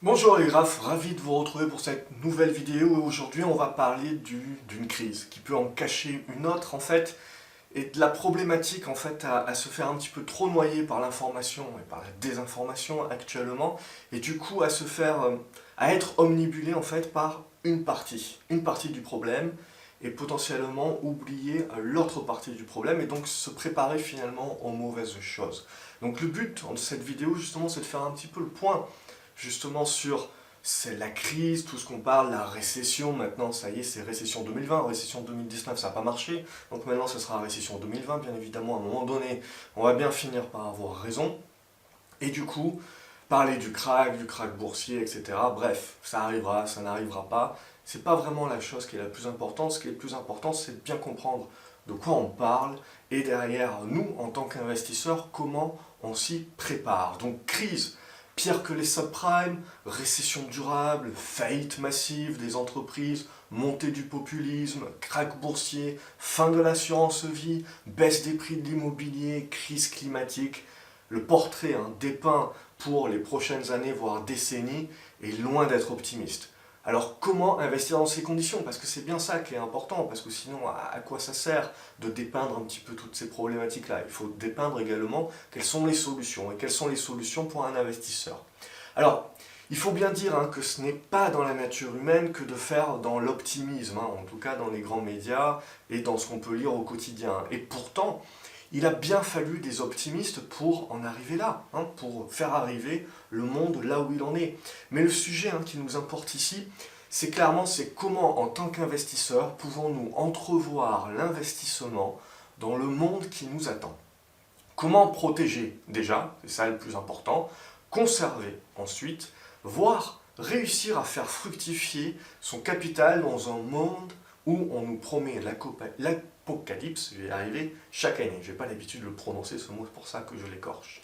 Bonjour les graphes, ravi de vous retrouver pour cette nouvelle vidéo et aujourd'hui on va parler d'une crise qui peut en cacher une autre en fait et de la problématique en fait à se faire un petit peu trop noyer par l'information et par la désinformation actuellement et du coup à se faire à être omnibulé en fait par une partie du problème et potentiellement oublier l'autre partie du problème et donc se préparer finalement aux mauvaises choses. Donc le but de cette vidéo justement c'est de faire un petit peu le point justement sur c'est la crise, tout ce qu'on parle, la récession, maintenant ça y est c'est récession 2020, récession 2019 ça n'a pas marché, donc maintenant ce sera récession 2020 bien évidemment, à un moment donné on va bien finir par avoir raison, et du coup parler du crack boursier, etc. Bref, ça arrivera, ça n'arrivera pas, c'est pas vraiment la chose qui est la plus importante, ce qui est le plus important c'est de bien comprendre de quoi on parle, et derrière nous en tant qu'investisseurs, comment on s'y prépare. Donc crise, pire que les subprimes, récession durable, faillite massive des entreprises, montée du populisme, krach boursier, fin de l'assurance vie, baisse des prix de l'immobilier, crise climatique. Le portrait dépeint pour les prochaines années, voire décennies, est loin d'être optimiste. Alors comment investir dans ces conditions? Parce que c'est bien ça qui est important, parce que sinon à quoi ça sert de dépeindre un petit peu toutes ces problématiques-là? Il faut dépeindre également quelles sont les solutions, et quelles sont les solutions pour un investisseur. Alors, il faut bien dire que ce n'est pas dans la nature humaine que de faire dans l'optimisme, en tout cas dans les grands médias et dans ce qu'on peut lire au quotidien. Et pourtant, il a bien fallu des optimistes pour en arriver là, pour faire arriver le monde là où il en est. Mais le sujet qui nous importe ici, c'est clairement comment, en tant qu'investisseurs, pouvons-nous entrevoir l'investissement dans le monde qui nous attend. Comment protéger déjà, c'est ça le plus important, conserver ensuite, voire réussir à faire fructifier son capital dans un monde où on nous promet l'apocalypse, je vais y arriver, chaque année. Je n'ai pas l'habitude de le prononcer ce mot, c'est pour ça que je l'écorche.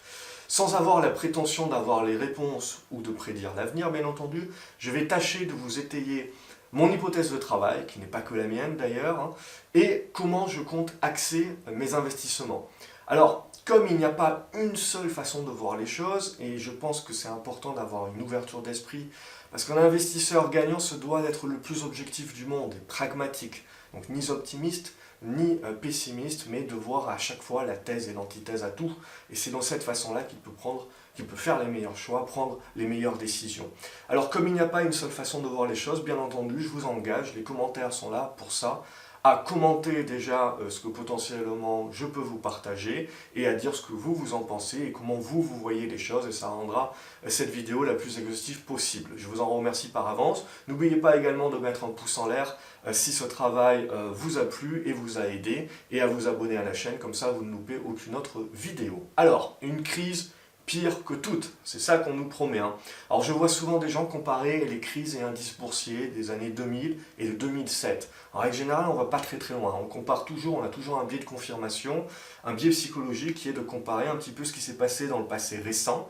Sans avoir la prétention d'avoir les réponses ou de prédire l'avenir, bien entendu, je vais tâcher de vous étayer mon hypothèse de travail, qui n'est pas que la mienne d'ailleurs, et comment je compte axer mes investissements. Alors, comme il n'y a pas une seule façon de voir les choses, et je pense que c'est important d'avoir une ouverture d'esprit, parce qu'un investisseur gagnant se doit d'être le plus objectif du monde, et pragmatique, donc ni optimiste, ni pessimiste, mais de voir à chaque fois la thèse et l'antithèse à tout, et c'est dans cette façon-là qu'il peut faire les meilleurs choix, prendre les meilleures décisions. Alors comme il n'y a pas une seule façon de voir les choses, bien entendu, je vous engage, les commentaires sont là pour ça, à commenter déjà ce que potentiellement je peux vous partager et à dire ce que vous en pensez et comment vous voyez les choses, et ça rendra cette vidéo la plus exhaustive possible. Je vous en remercie par avance. N'oubliez pas également de mettre un pouce en l'air si ce travail vous a plu et vous a aidé, et à vous abonner à la chaîne, comme ça vous ne loupez aucune autre vidéo. Alors, une crise pire que toutes, c'est ça qu'on nous promet. Alors je vois souvent des gens comparer les crises et indices boursiers des années 2000 et de 2007. En règle générale, on ne va pas très loin. On compare toujours, on a toujours un biais de confirmation, un biais psychologique qui est de comparer un petit peu ce qui s'est passé dans le passé récent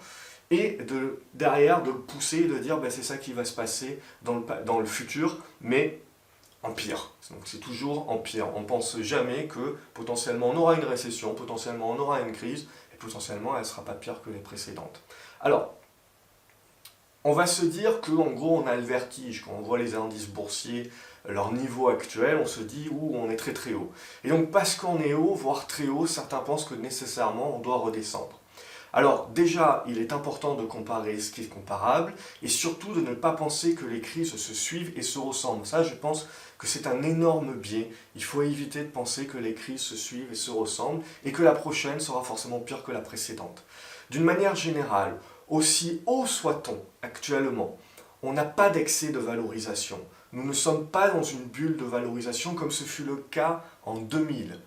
et derrière de le pousser et de dire c'est ça qui va se passer dans le futur, mais en pire. Donc c'est toujours en pire. On ne pense jamais que potentiellement on aura une récession, potentiellement on aura une crise, potentiellement elle ne sera pas pire que les précédentes. Alors, on va se dire qu'en gros on a le vertige, quand on voit les indices boursiers, leur niveau actuel, on se dit on est très haut. Et donc parce qu'on est haut, voire très haut, certains pensent que nécessairement on doit redescendre. Alors déjà, il est important de comparer ce qui est comparable, et surtout de ne pas penser que les crises se suivent et se ressemblent. Ça, je pense que c'est un énorme biais. Il faut éviter de penser que les crises se suivent et se ressemblent, et que la prochaine sera forcément pire que la précédente. D'une manière générale, aussi haut soit-on actuellement, on n'a pas d'excès de valorisation. Nous ne sommes pas dans une bulle de valorisation comme ce fut le cas en 2000.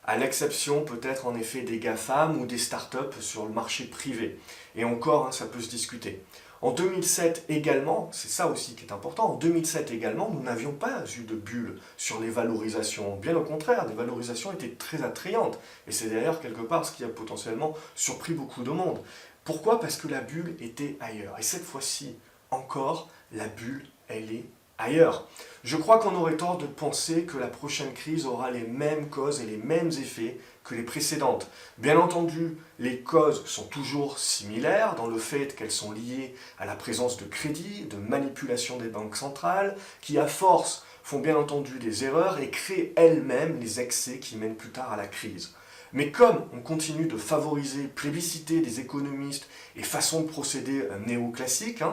À l'exception peut-être en effet des GAFAM ou des startups sur le marché privé. Et encore, ça peut se discuter. En 2007 également, c'est ça aussi qui est important, en 2007 également, nous n'avions pas eu de bulle sur les valorisations. Bien au contraire, les valorisations étaient très attrayantes. Et c'est d'ailleurs quelque part ce qui a potentiellement surpris beaucoup de monde. Pourquoi? Parce que la bulle était ailleurs. Et cette fois-ci, encore, la bulle, elle est ailleurs. Je crois qu'on aurait tort de penser que la prochaine crise aura les mêmes causes et les mêmes effets que les précédentes. Bien entendu, les causes sont toujours similaires dans le fait qu'elles sont liées à la présence de crédit, de manipulation des banques centrales, qui à force font bien entendu des erreurs et créent elles-mêmes les excès qui mènent plus tard à la crise. Mais comme on continue de favoriser, plébisciter des économistes et façons de procéder néoclassiques,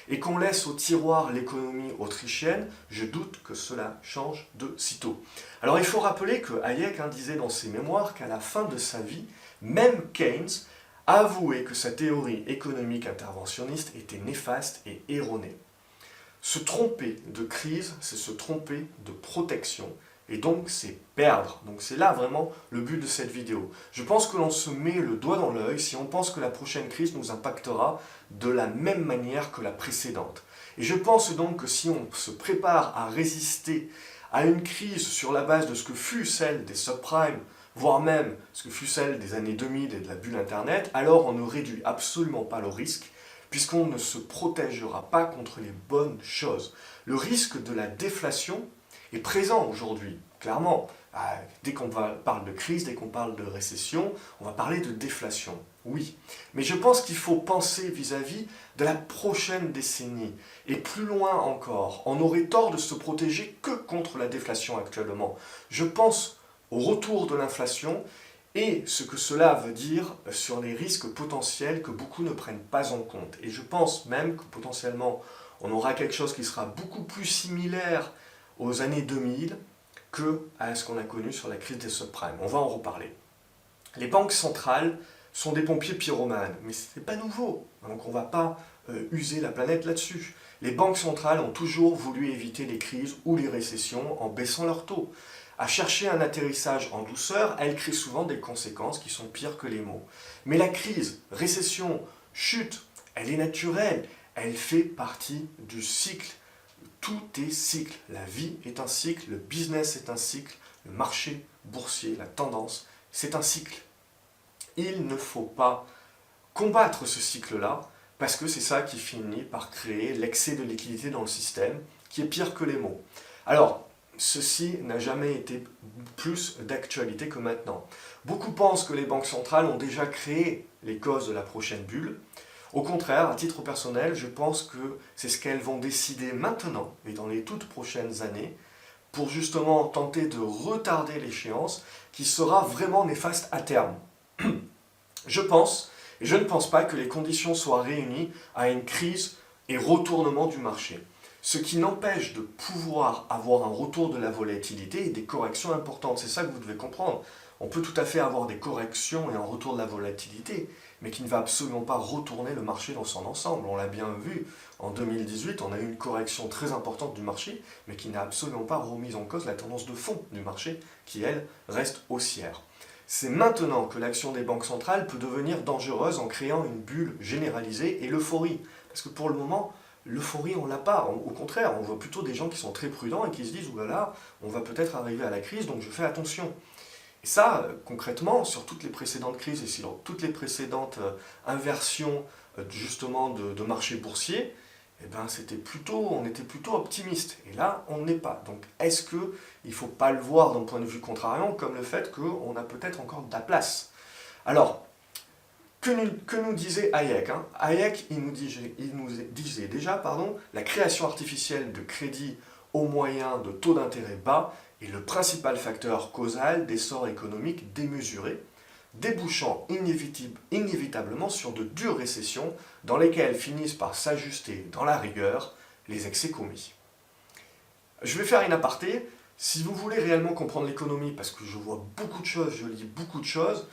et qu'on laisse au tiroir l'économie autrichienne, je doute que cela change de sitôt. Alors il faut rappeler que Hayek disait dans ses mémoires qu'à la fin de sa vie, même Keynes a avoué que sa théorie économique interventionniste était néfaste et erronée. Se tromper de crise, c'est se tromper de protection, et donc c'est perdre. Donc c'est là vraiment le but de cette vidéo. Je pense que l'on se met le doigt dans l'œil si on pense que la prochaine crise nous impactera de la même manière que la précédente. Et je pense donc que si on se prépare à résister à une crise sur la base de ce que fut celle des subprimes, voire même ce que fut celle des années 2000 et de la bulle Internet, alors on ne réduit absolument pas le risque, puisqu'on ne se protégera pas contre les bonnes choses. Le risque de la déflation est présent aujourd'hui, clairement. Dès qu'on parle de crise, dès qu'on parle de récession, on va parler de déflation, oui. Mais je pense qu'il faut penser vis-à-vis de la prochaine décennie. Et plus loin encore, on aurait tort de se protéger que contre la déflation actuellement. Je pense au retour de l'inflation et ce que cela veut dire sur les risques potentiels que beaucoup ne prennent pas en compte. Et je pense même que potentiellement, on aura quelque chose qui sera beaucoup plus similaire aux années 2000 que à ce qu'on a connu sur la crise des subprimes. On va en reparler. Les banques centrales sont des pompiers pyromanes, mais ce n'est pas nouveau, donc on ne va pas user la planète là-dessus. Les banques centrales ont toujours voulu éviter les crises ou les récessions en baissant leurs taux. À chercher un atterrissage en douceur, elles créent souvent des conséquences qui sont pires que les maux. Mais la crise, récession, chute, elle est naturelle, elle fait partie du cycle. Tout est cycle. La vie est un cycle, le business est un cycle, le marché boursier, la tendance, c'est un cycle. Il ne faut pas combattre ce cycle-là, parce que c'est ça qui finit par créer l'excès de liquidité dans le système, qui est pire que les maux. Alors, ceci n'a jamais été plus d'actualité que maintenant. Beaucoup pensent que les banques centrales ont déjà créé les causes de la prochaine bulle. Au contraire, à titre personnel, je pense que c'est ce qu'elles vont décider maintenant et dans les toutes prochaines années pour justement tenter de retarder l'échéance qui sera vraiment néfaste à terme. Je pense, et je ne pense pas que les conditions soient réunies à une crise et retournement du marché. Ce qui n'empêche de pouvoir avoir un retour de la volatilité et des corrections importantes. C'est ça que vous devez comprendre. On peut tout à fait avoir des corrections et un retour de la volatilité, mais qui ne va absolument pas retourner le marché dans son ensemble. On l'a bien vu, en 2018, on a eu une correction très importante du marché, mais qui n'a absolument pas remis en cause la tendance de fond du marché, qui, elle, reste haussière. C'est maintenant que l'action des banques centrales peut devenir dangereuse en créant une bulle généralisée et l'euphorie. Parce que pour le moment, l'euphorie, on ne l'a pas. Au contraire, on voit plutôt des gens qui sont très prudents et qui se disent « oulala, on va peut-être arriver à la crise, donc je fais attention ». Et ça, concrètement, sur toutes les précédentes crises et sur toutes les précédentes inversions justement de marché boursier, eh ben, on était plutôt optimiste. Et là, on n'est pas. Donc, est-ce qu'il ne faut pas le voir d'un point de vue contrariant comme le fait qu'on a peut-être encore de la place? Alors, que nous disait Hayek, Hayek, il nous disait déjà, la création artificielle de crédit au moyen de taux d'intérêt bas est le principal facteur causal d'essor économique démesuré, débouchant inévitablement sur de dures récessions dans lesquelles finissent par s'ajuster dans la rigueur les excès commis. Je vais faire une aparté. Si vous voulez réellement comprendre l'économie, parce que je vois beaucoup de choses, je lis beaucoup de choses,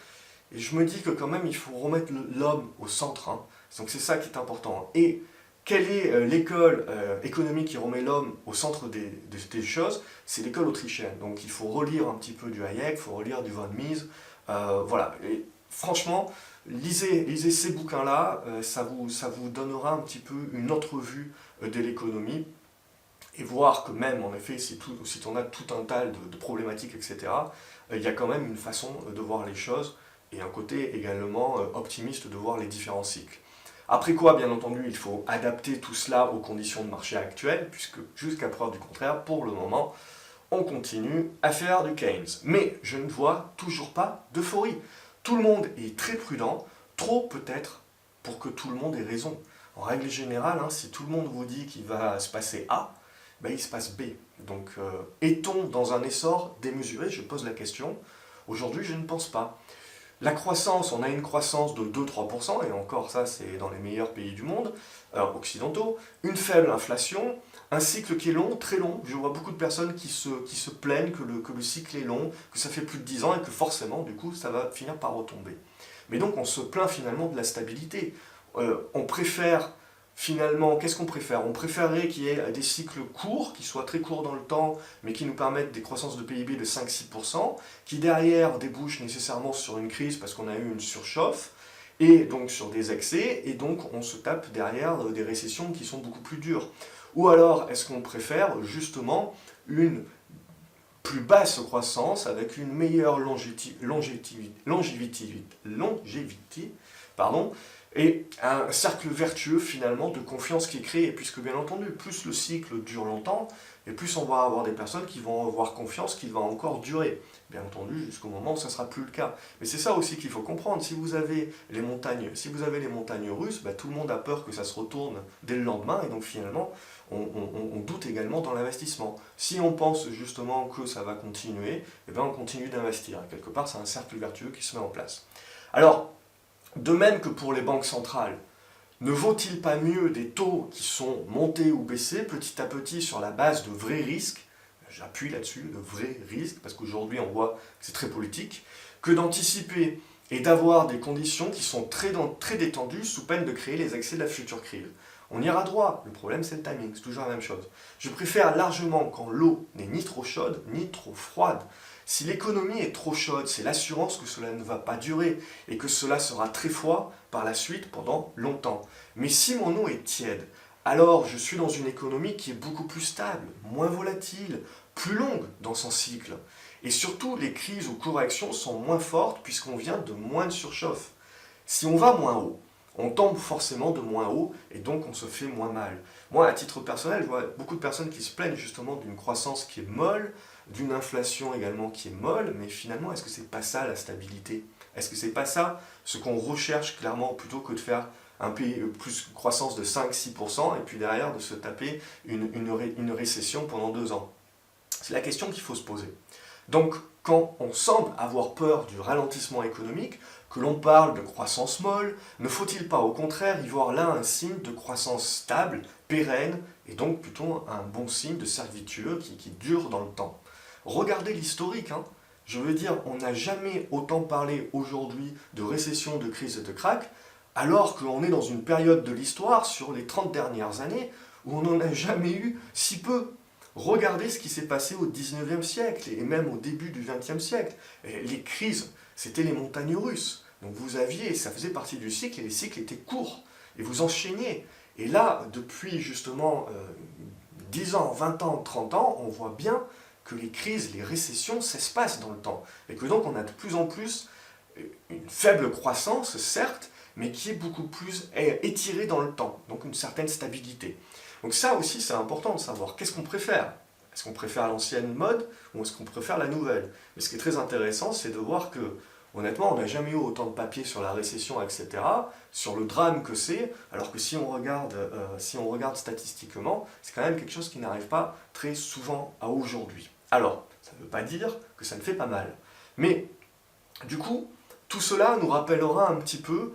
et je me dis que quand même il faut remettre l'homme au centre. Donc c'est ça qui est important. Et quelle est l'école économique qui remet l'homme au centre des choses? C'est l'école autrichienne. Donc il faut relire un petit peu du Hayek, il faut relire du von Mises. Voilà. Et franchement, lisez ces bouquins-là, ça vous donnera un petit peu une autre vue de l'économie. Et voir que même, en effet, si on a tout un tas de problématiques, etc., il y a quand même une façon de voir les choses et un côté également optimiste de voir les différents cycles. Après quoi, bien entendu, il faut adapter tout cela aux conditions de marché actuelles, puisque jusqu'à preuve du contraire, pour le moment, on continue à faire du Keynes. Mais je ne vois toujours pas d'euphorie. Tout le monde est très prudent, trop peut-être pour que tout le monde ait raison. En règle générale, hein, si tout le monde vous dit qu'il va se passer A, ben il se passe B. Donc est-on dans un essor démesuré? Je pose la question. Aujourd'hui, je ne pense pas. La croissance, on a une croissance de 2-3%, et encore ça c'est dans les meilleurs pays du monde, occidentaux, une faible inflation, un cycle qui est long, très long. Je vois beaucoup de personnes qui se plaignent que le cycle est long, que ça fait plus de 10 ans et que forcément du coup ça va finir par retomber. Mais donc on se plaint finalement de la stabilité. On préfère finalement, qu'est-ce qu'on préfère? On préférerait qu'il y ait des cycles courts, qui soient très courts dans le temps, mais qui nous permettent des croissances de PIB de 5-6%, qui derrière débouchent nécessairement sur une crise parce qu'on a eu une surchauffe, et donc sur des excès, et donc on se tape derrière des récessions qui sont beaucoup plus dures. Ou alors, est-ce qu'on préfère justement une plus basse croissance avec une meilleure longévité, pardon, et un cercle vertueux finalement de confiance qui est créé, puisque bien entendu, plus le cycle dure longtemps, et plus on va avoir des personnes qui vont avoir confiance qu'il va encore durer. Bien entendu, jusqu'au moment où ça ne sera plus le cas. Mais c'est ça aussi qu'il faut comprendre. Si vous avez les montagnes russes, bah, tout le monde a peur que ça se retourne dès le lendemain, et donc finalement, on doute également dans l'investissement. Si on pense justement que ça va continuer, eh bien on continue d'investir. Quelque part, c'est un cercle vertueux qui se met en place. Alors, de même que pour les banques centrales, ne vaut-il pas mieux des taux qui sont montés ou baissés petit à petit sur la base de vrais risques, j'appuie là-dessus, de vrais risques, parce qu'aujourd'hui on voit que c'est très politique, que d'anticiper et d'avoir des conditions qui sont très détendues sous peine de créer les excès de la future crise? On ira droit, le problème c'est le timing, c'est toujours la même chose. Je préfère largement quand l'eau n'est ni trop chaude ni trop froide. Si l'économie est trop chaude, c'est l'assurance que cela ne va pas durer et que cela sera très froid par la suite pendant longtemps. Mais si mon eau est tiède, alors je suis dans une économie qui est beaucoup plus stable, moins volatile, plus longue dans son cycle. Et surtout, les crises ou corrections sont moins fortes puisqu'on vient de moins de surchauffe. Si on va moins haut, on tombe forcément de moins haut et donc on se fait moins mal. Moi, à titre personnel, je vois beaucoup de personnes qui se plaignent justement d'une croissance qui est molle, d'une inflation également qui est molle, mais finalement, est-ce que c'est pas ça la stabilité? Est-ce que c'est pas ça ce qu'on recherche clairement plutôt que de faire un pays plus croissance de 5-6% et puis derrière de se taper une récession pendant 2 ans? C'est la question qu'il faut se poser. Donc, quand on semble avoir peur du ralentissement économique, que l'on parle de croissance molle, ne faut-il pas au contraire y voir là un signe de croissance stable, pérenne, et donc plutôt un bon signe de cercle vertueux qui dure dans le temps? Regardez l'historique, hein. Je veux dire, on n'a jamais autant parlé aujourd'hui de récession, de crise et de krach, alors qu'on est dans une période de l'histoire, sur les 30 dernières années, où on n'en a jamais eu si peu. Regardez ce qui s'est passé au 19e siècle et même au début du 20e siècle. Et les crises, c'était les montagnes russes. Donc vous aviez, ça faisait partie du cycle et les cycles étaient courts. Et vous enchaîniez. Et là, depuis justement 10 ans, 20 ans, 30 ans, on voit bien que les crises, les récessions s'espacent dans le temps. Et que donc on a de plus en plus une faible croissance, certes, mais qui est beaucoup plus étirée dans le temps. Donc une certaine stabilité. Donc ça aussi, c'est important de savoir qu'est-ce qu'on préfère. Est-ce qu'on préfère l'ancienne mode ou est-ce qu'on préfère la nouvelle? Mais ce qui est très intéressant, c'est de voir que, honnêtement, on n'a jamais eu autant de papiers sur la récession, etc., sur le drame que c'est, alors que si on regarde statistiquement, c'est quand même quelque chose qui n'arrive pas très souvent à aujourd'hui. Alors, ça ne veut pas dire que ça ne fait pas mal. Mais, du coup, tout cela nous rappellera un petit peu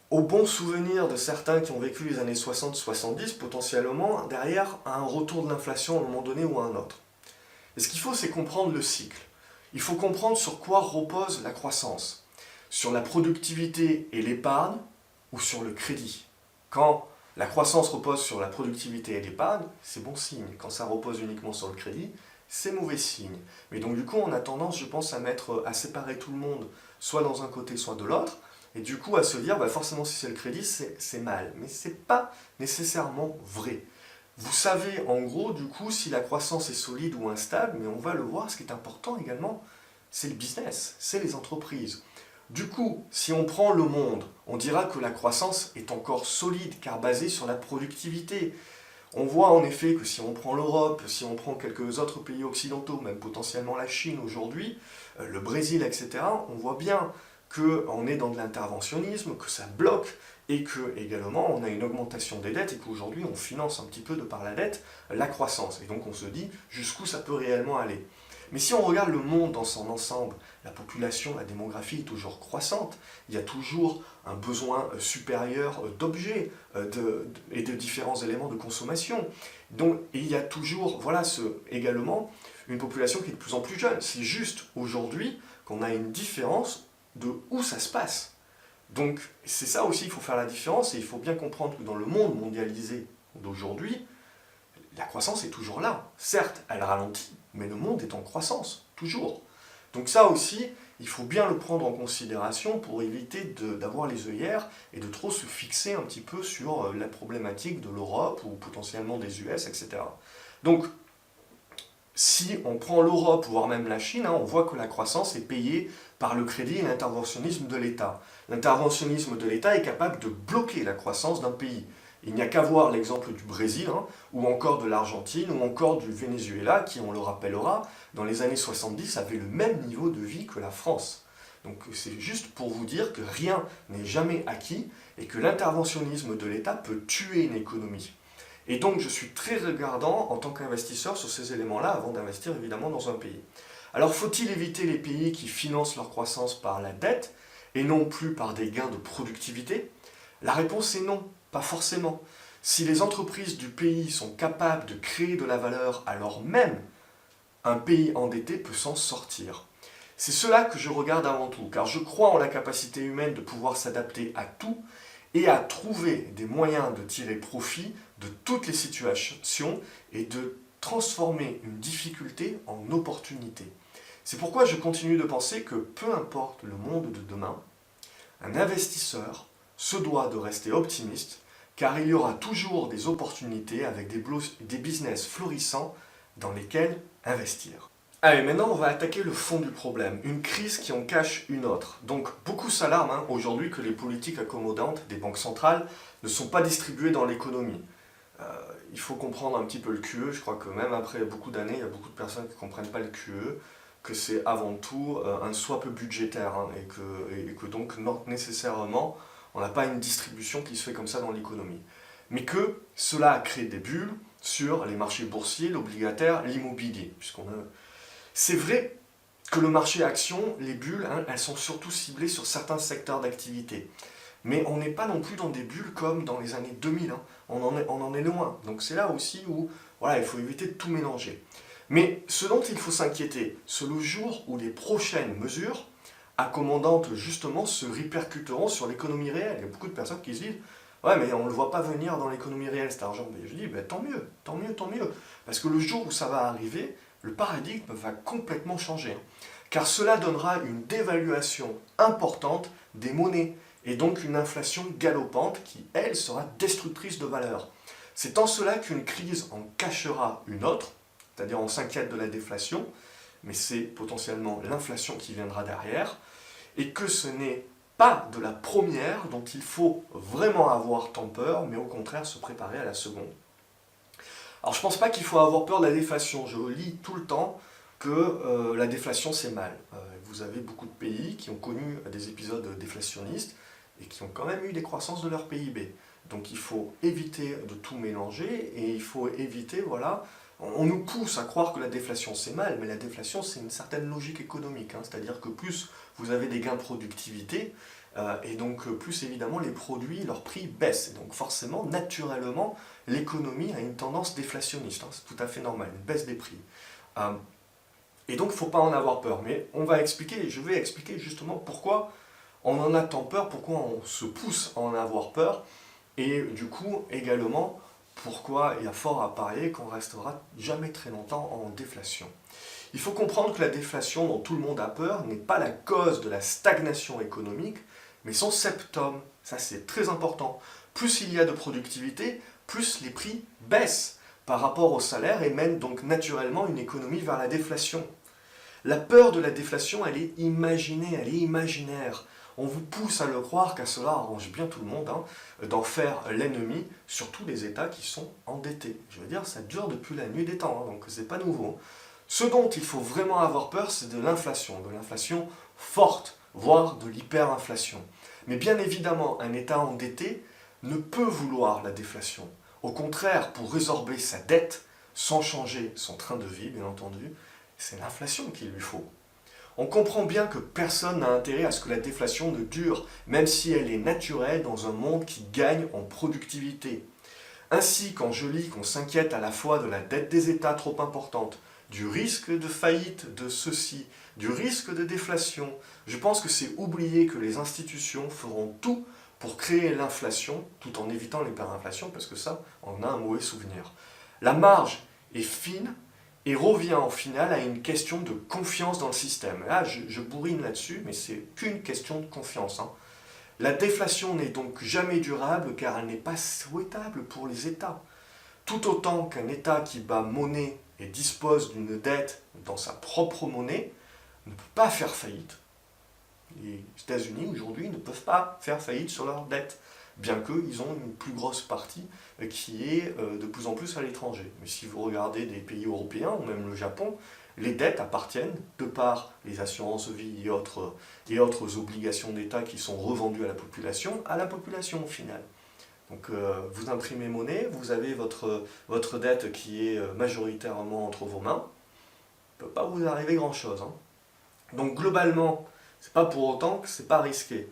au bon souvenir de certains qui ont vécu les années 60-70, potentiellement, derrière un retour de l'inflation à un moment donné ou à un autre. Et ce qu'il faut, c'est comprendre le cycle. Il faut comprendre sur quoi repose la croissance. Sur la productivité et l'épargne, ou sur le crédit. Quand la croissance repose sur la productivité et l'épargne, c'est bon signe. Quand ça repose uniquement sur le crédit, c'est mauvais signe. Mais donc du coup, on a tendance, je pense, à séparer tout le monde, soit dans un côté, soit de l'autre, et du coup à se dire, bah forcément si c'est le crédit, c'est mal. Mais ce n'est pas nécessairement vrai. Vous savez en gros du coup si la croissance est solide ou instable, mais on va le voir, ce qui est important également, c'est le business, c'est les entreprises. Du coup, si on prend le monde, on dira que la croissance est encore solide car basée sur la productivité. On voit en effet que si on prend l'Europe, si on prend quelques autres pays occidentaux, même potentiellement la Chine aujourd'hui, le Brésil, etc., on voit bien qu'on est dans de l'interventionnisme, que ça bloque, et que également on a une augmentation des dettes, et qu'aujourd'hui on finance un petit peu de par la dette la croissance. Et donc on se dit jusqu'où ça peut réellement aller. Mais si on regarde le monde dans son ensemble, la population, la démographie est toujours croissante, il y a toujours un besoin supérieur d'objets et de différents éléments de consommation. Donc, et il y a toujours, voilà, également une population qui est de plus en plus jeune. C'est juste aujourd'hui qu'on a une différence de où ça se passe. Donc c'est ça aussi, il faut faire la différence, et il faut bien comprendre que dans le monde mondialisé d'aujourd'hui, la croissance est toujours là. Certes, elle ralentit, mais le monde est en croissance, toujours. Donc ça aussi, il faut bien le prendre en considération pour éviter d'avoir les œillères et de trop se fixer un petit peu sur la problématique de l'Europe ou potentiellement des US, etc. Donc, si on prend l'Europe, voire même la Chine, on voit que la croissance est payée par le crédit et l'interventionnisme de l'État. L'interventionnisme de l'État est capable de bloquer la croissance d'un pays. Il n'y a qu'à voir l'exemple du Brésil, ou encore de l'Argentine, ou encore du Venezuela, qui, on le rappellera, dans les années 70, avait le même niveau de vie que la France. Donc c'est juste pour vous dire que rien n'est jamais acquis, et que l'interventionnisme de l'État peut tuer une économie. Et donc je suis très regardant en tant qu'investisseur sur ces éléments-là avant d'investir évidemment dans un pays. Alors faut-il éviter les pays qui financent leur croissance par la dette et non plus par des gains de productivité? La réponse est non, pas forcément. Si les entreprises du pays sont capables de créer de la valeur, alors même un pays endetté peut s'en sortir. C'est cela que je regarde avant tout, car je crois en la capacité humaine de pouvoir s'adapter à tout et à trouver des moyens de tirer profit de toutes les situations et de transformer une difficulté en opportunité. C'est pourquoi je continue de penser que peu importe le monde de demain, un investisseur se doit de rester optimiste, car il y aura toujours des opportunités avec des business florissants dans lesquels investir. Allez, maintenant on va attaquer le fond du problème, une crise qui en cache une autre. Donc beaucoup s'alarment aujourd'hui que les politiques accommodantes des banques centrales ne sont pas distribuées dans l'économie. Il faut comprendre un petit peu le QE, je crois que même après beaucoup d'années, il y a beaucoup de personnes qui ne comprennent pas le QE, que c'est avant tout un swap budgétaire, et que donc non, nécessairement on n'a pas une distribution qui se fait comme ça dans l'économie. Mais que cela a créé des bulles sur les marchés boursiers, l'obligataire, l'immobilier, C'est vrai que le marché action, les bulles, elles sont surtout ciblées sur certains secteurs d'activité. Mais on n'est pas non plus dans des bulles comme dans les années 2000, on en est loin. Donc c'est là aussi où voilà, il faut éviter de tout mélanger. Mais ce dont il faut s'inquiéter, c'est le jour où les prochaines mesures accommodantes justement se répercuteront sur l'économie réelle. Il y a beaucoup de personnes qui se disent « Ouais, mais on ne le voit pas venir dans l'économie réelle cet argent. » Mais je dis « Tant mieux, tant mieux, tant mieux. » Parce que le jour où ça va arriver, le paradigme va complètement changer. Car cela donnera une dévaluation importante des monnaies et donc une inflation galopante qui, elle, sera destructrice de valeur. C'est en cela qu'une crise en cachera une autre, c'est-à-dire on s'inquiète de la déflation, mais c'est potentiellement l'inflation qui viendra derrière, et que ce n'est pas de la première dont il faut vraiment avoir tant peur, mais au contraire se préparer à la seconde. Alors je ne pense pas qu'il faut avoir peur de la déflation. Je lis tout le temps que la déflation c'est mal. Vous avez beaucoup de pays qui ont connu des épisodes déflationnistes et qui ont quand même eu des croissances de leur PIB. Donc il faut éviter de tout mélanger et il faut éviter, voilà, on nous pousse à croire que la déflation c'est mal, mais la déflation c'est une certaine logique économique, c'est-à-dire que plus vous avez des gains de productivité, et donc plus évidemment les produits, leurs prix baissent. Et donc forcément, naturellement, l'économie a une tendance déflationniste, c'est tout à fait normal, une baisse des prix. Et donc il ne faut pas en avoir peur, mais je vais expliquer justement pourquoi on en a tant peur, pourquoi on se pousse à en avoir peur, et du coup également pourquoi il y a fort à parier qu'on restera jamais très longtemps en déflation. Il faut comprendre que la déflation dont tout le monde a peur n'est pas la cause de la stagnation économique, mais son symptôme. Ça c'est très important. Plus il y a de productivité, plus les prix baissent par rapport au salaire et mènent donc naturellement une économie vers la déflation. La peur de la déflation, elle est imaginée, elle est imaginaire. On vous pousse à le croire car cela arrange bien tout le monde, hein, d'en faire l'ennemi, surtout les États qui sont endettés. Je veux dire, ça dure depuis la nuit des temps, hein, donc c'est pas nouveau. Ce dont il faut vraiment avoir peur, c'est de l'inflation forte, voire de l'hyperinflation. Mais bien évidemment, un État endetté ne peut vouloir la déflation. Au contraire, pour résorber sa dette, sans changer son train de vie, bien entendu, c'est l'inflation qu'il lui faut. On comprend bien que personne n'a intérêt à ce que la déflation ne dure, même si elle est naturelle dans un monde qui gagne en productivité. Ainsi, quand je lis qu'on s'inquiète à la fois de la dette des États trop importante, du risque de faillite de ceux-ci, du risque de déflation, je pense que c'est oublier que les institutions feront tout pour créer l'inflation, tout en évitant l'hyperinflation, parce que ça, on a un mauvais souvenir. La marge est fine et revient en finale à une question de confiance dans le système. Là, je bourrine là-dessus, mais c'est qu'une question de confiance, hein. La déflation n'est donc jamais durable car elle n'est pas souhaitable pour les États. Tout autant qu'un État qui bat monnaie et dispose d'une dette dans sa propre monnaie ne peut pas faire faillite. Les États-Unis aujourd'hui ne peuvent pas faire faillite sur leur dette, bien qu'ils ont une plus grosse partie qui est de plus en plus à l'étranger. Mais si vous regardez des pays européens, ou même le Japon, les dettes appartiennent, de par les assurances vie et autres obligations d'État qui sont revendues à la population au final. Donc vous imprimez monnaie, vous avez votre dette qui est majoritairement entre vos mains, il ne peut pas vous arriver grand-chose, hein. Donc globalement, c'est pas pour autant que c'est pas risqué.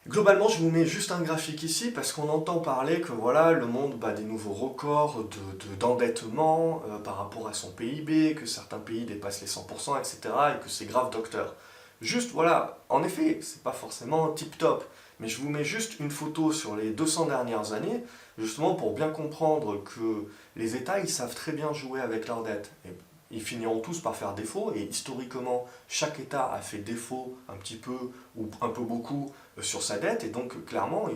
Globalement, je vous mets juste un graphique ici parce qu'on entend parler que voilà, le monde bat des nouveaux records d'endettement par rapport à son PIB, que certains pays dépassent les 100%, etc. et que c'est grave docteur. Juste, voilà, en effet, c'est pas forcément tip-top, mais je vous mets juste une photo sur les 200 dernières années, justement pour bien comprendre que les États, ils savent très bien jouer avec leurs dettes. Et ils finiront tous par faire défaut, et historiquement, chaque État a fait défaut un petit peu ou un peu beaucoup sur sa dette, et donc clairement,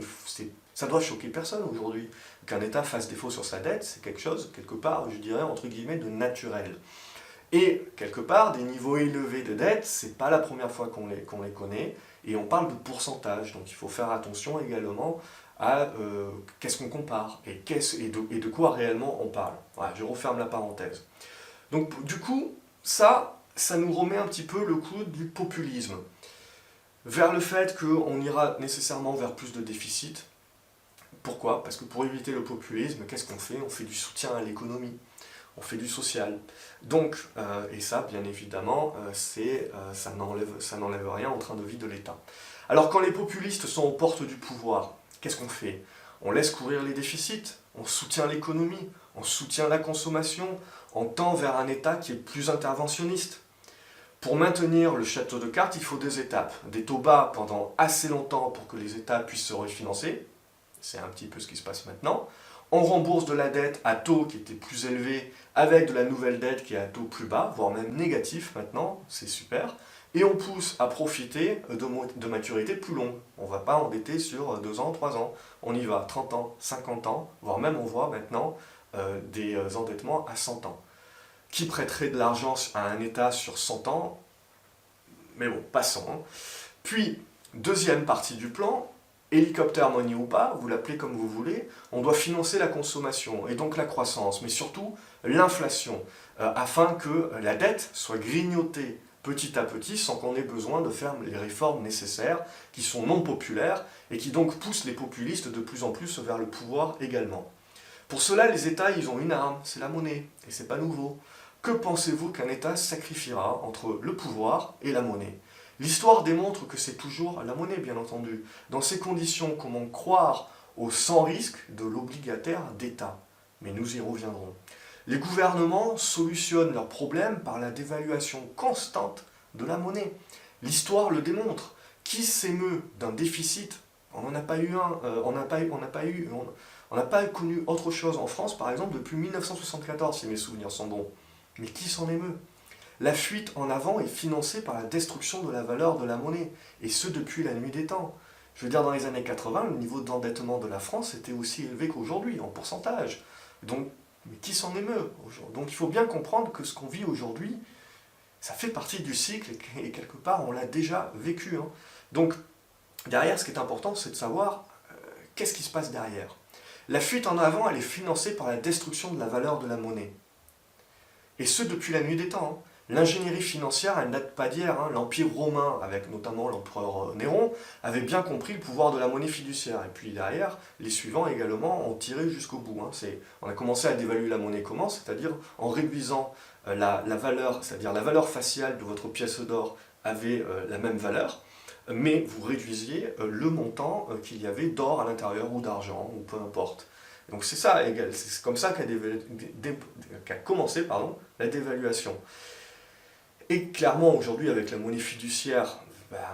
ça doit choquer personne aujourd'hui. Qu'un État fasse défaut sur sa dette, c'est quelque chose, quelque part, je dirais, entre guillemets, de naturel. Et quelque part, des niveaux élevés de dette, c'est pas la première fois qu'on les connaît, et on parle de pourcentage, donc il faut faire attention également à qu'est-ce qu'on compare, et de quoi réellement on parle. Voilà, je referme la parenthèse. Donc du coup, ça nous remet un petit peu le coup du populisme, vers le fait qu'on ira nécessairement vers plus de déficit. Pourquoi? Parce que pour éviter le populisme, qu'est-ce qu'on fait? On fait du soutien à l'économie, on fait du social. Donc, et ça, bien évidemment, ça n'enlève rien au train de vie de l'État. Alors quand les populistes sont aux portes du pouvoir, qu'est-ce qu'on fait? On laisse courir les déficits, on soutient l'économie, on soutient la consommation, on tend vers un État qui est plus interventionniste. Pour maintenir le château de cartes, il faut deux étapes. Des taux bas pendant assez longtemps pour que les États puissent se refinancer. C'est un petit peu ce qui se passe maintenant. On rembourse de la dette à taux qui était plus élevé avec de la nouvelle dette qui est à taux plus bas, voire même négatif maintenant, c'est super. Et on pousse à profiter de maturité plus longue. On ne va pas endetter sur 2 ans, 3 ans. On y va 30 ans, 50 ans, voire même on voit maintenant des endettements à 100 ans. Qui prêterait de l'argent à un État sur 100 ans? Mais bon, passons, hein. Puis, deuxième partie du plan, hélicoptère money ou pas, vous l'appelez comme vous voulez, on doit financer la consommation et donc la croissance, mais surtout l'inflation, afin que la dette soit grignotée petit à petit sans qu'on ait besoin de faire les réformes nécessaires qui sont non populaires et qui donc poussent les populistes de plus en plus vers le pouvoir également. Pour cela, les États, ils ont une arme, c'est la monnaie, et c'est pas nouveau. Que pensez-vous qu'un État sacrifiera entre le pouvoir et la monnaie? L'histoire démontre que c'est toujours la monnaie, bien entendu. Dans ces conditions, comment croire au sans risque de l'obligataire d'État? Mais nous y reviendrons. Les gouvernements solutionnent leurs problèmes par la dévaluation constante de la monnaie. L'histoire le démontre. Qui s'émeut d'un déficit? On n'en a pas eu un, on n'a pas connu autre chose en France, par exemple, depuis 1974, si mes souvenirs sont bons. Mais qui s'en émeut? La fuite en avant est financée par la destruction de la valeur de la monnaie, et ce depuis la nuit des temps. Je veux dire, dans les années 80, le niveau d'endettement de la France était aussi élevé qu'aujourd'hui, en pourcentage. Donc, mais qui s'en émeut? Donc il faut bien comprendre que ce qu'on vit aujourd'hui, ça fait partie du cycle, et quelque part, on l'a déjà vécu, hein. Donc, Derrière, ce qui est important, c'est de savoir qu'est-ce qui se passe derrière. La fuite en avant, elle est financée par la destruction de la valeur de la monnaie. Et ce, depuis la nuit des temps. L'ingénierie financière, elle ne date pas d'hier. L'Empire romain, avec notamment l'empereur Néron, avait bien compris le pouvoir de la monnaie fiduciaire. Et puis derrière, les suivants également ont tiré jusqu'au bout. On a commencé à dévaluer la monnaie comment? C'est-à-dire en réduisant la valeur, c'est-à-dire la valeur faciale de votre pièce d'or avait la même valeur, mais vous réduisiez le montant qu'il y avait d'or à l'intérieur ou d'argent, ou peu importe. Donc c'est ça, c'est comme ça qu'a commencé la dévaluation. Et clairement, aujourd'hui, avec la monnaie fiduciaire,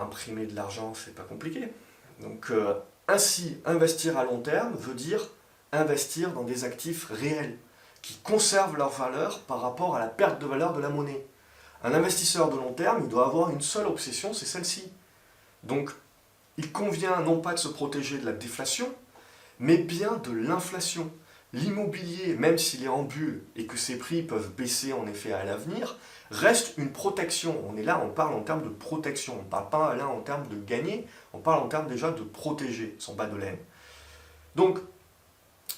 imprimer de l'argent, c'est pas compliqué. Donc, ainsi, investir à long terme veut dire investir dans des actifs réels, qui conservent leur valeur par rapport à la perte de valeur de la monnaie. Un investisseur de long terme, il doit avoir une seule obsession, c'est celle-ci. Donc, il convient non pas de se protéger de la déflation, mais bien de l'inflation. L'immobilier, même s'il est en bulle et que ses prix peuvent baisser en effet à l'avenir, reste une protection. On parle en termes de protection. On ne parle pas là en termes de gagner, on parle en termes déjà de protéger son bas de laine. Donc,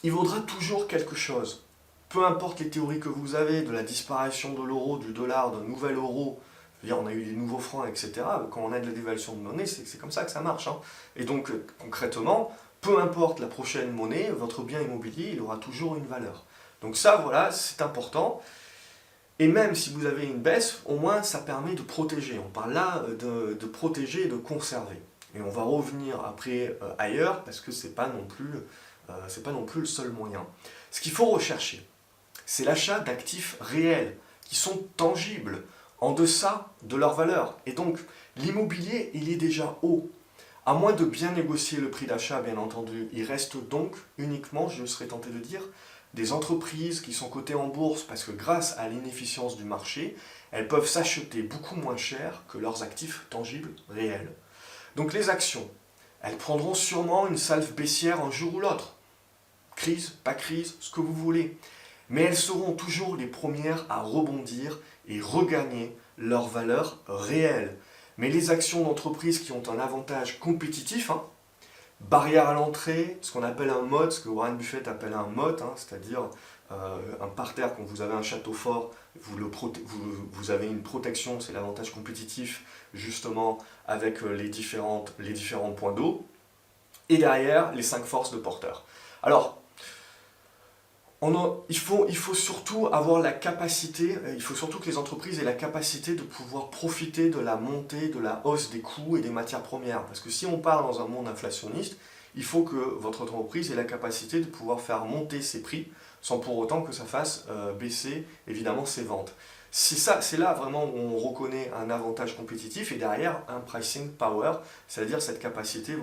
il vaudra toujours quelque chose. Peu importe les théories que vous avez de la disparition de l'euro, du dollar, d'un nouvel euro, on a eu des nouveaux francs, etc. Quand on a de la dévaluation de monnaie, c'est comme ça que ça marche. Et donc, concrètement, peu importe la prochaine monnaie, votre bien immobilier, il aura toujours une valeur. Donc ça, voilà, c'est important. Et même si vous avez une baisse, au moins ça permet de protéger. On parle là de protéger et de conserver. Et on va revenir après ailleurs, parce que c'est pas non plus le seul moyen. Ce qu'il faut rechercher, c'est l'achat d'actifs réels, qui sont tangibles, en deçà de leur valeur. Et donc, l'immobilier, il est déjà haut. À moins de bien négocier le prix d'achat, bien entendu, il reste donc uniquement, je serais tenté de dire, des entreprises qui sont cotées en bourse parce que grâce à l'inefficience du marché, elles peuvent s'acheter beaucoup moins cher que leurs actifs tangibles réels. Donc les actions, elles prendront sûrement une salve baissière un jour ou l'autre. Crise, pas crise, ce que vous voulez. Mais elles seront toujours les premières à rebondir et regagner leur valeur réelle. Mais les actions d'entreprises qui ont un avantage compétitif, barrière à l'entrée, ce qu'on appelle un moat, ce que Warren Buffett appelle un moat, c'est-à-dire un parterre, quand vous avez un château fort, vous avez une protection, c'est l'avantage compétitif, justement, avec les différents points d'eau, et derrière, les 5 forces de porteur. Alors, il faut surtout avoir la capacité, il faut surtout que les entreprises aient la capacité de pouvoir profiter de la montée, de la hausse des coûts et des matières premières. Parce que si on part dans un monde inflationniste, il faut que votre entreprise ait la capacité de pouvoir faire monter ses prix sans pour autant que ça fasse baisser évidemment ses ventes. C'est là vraiment où on reconnaît un avantage compétitif et derrière un pricing power, c'est-à-dire cette capacité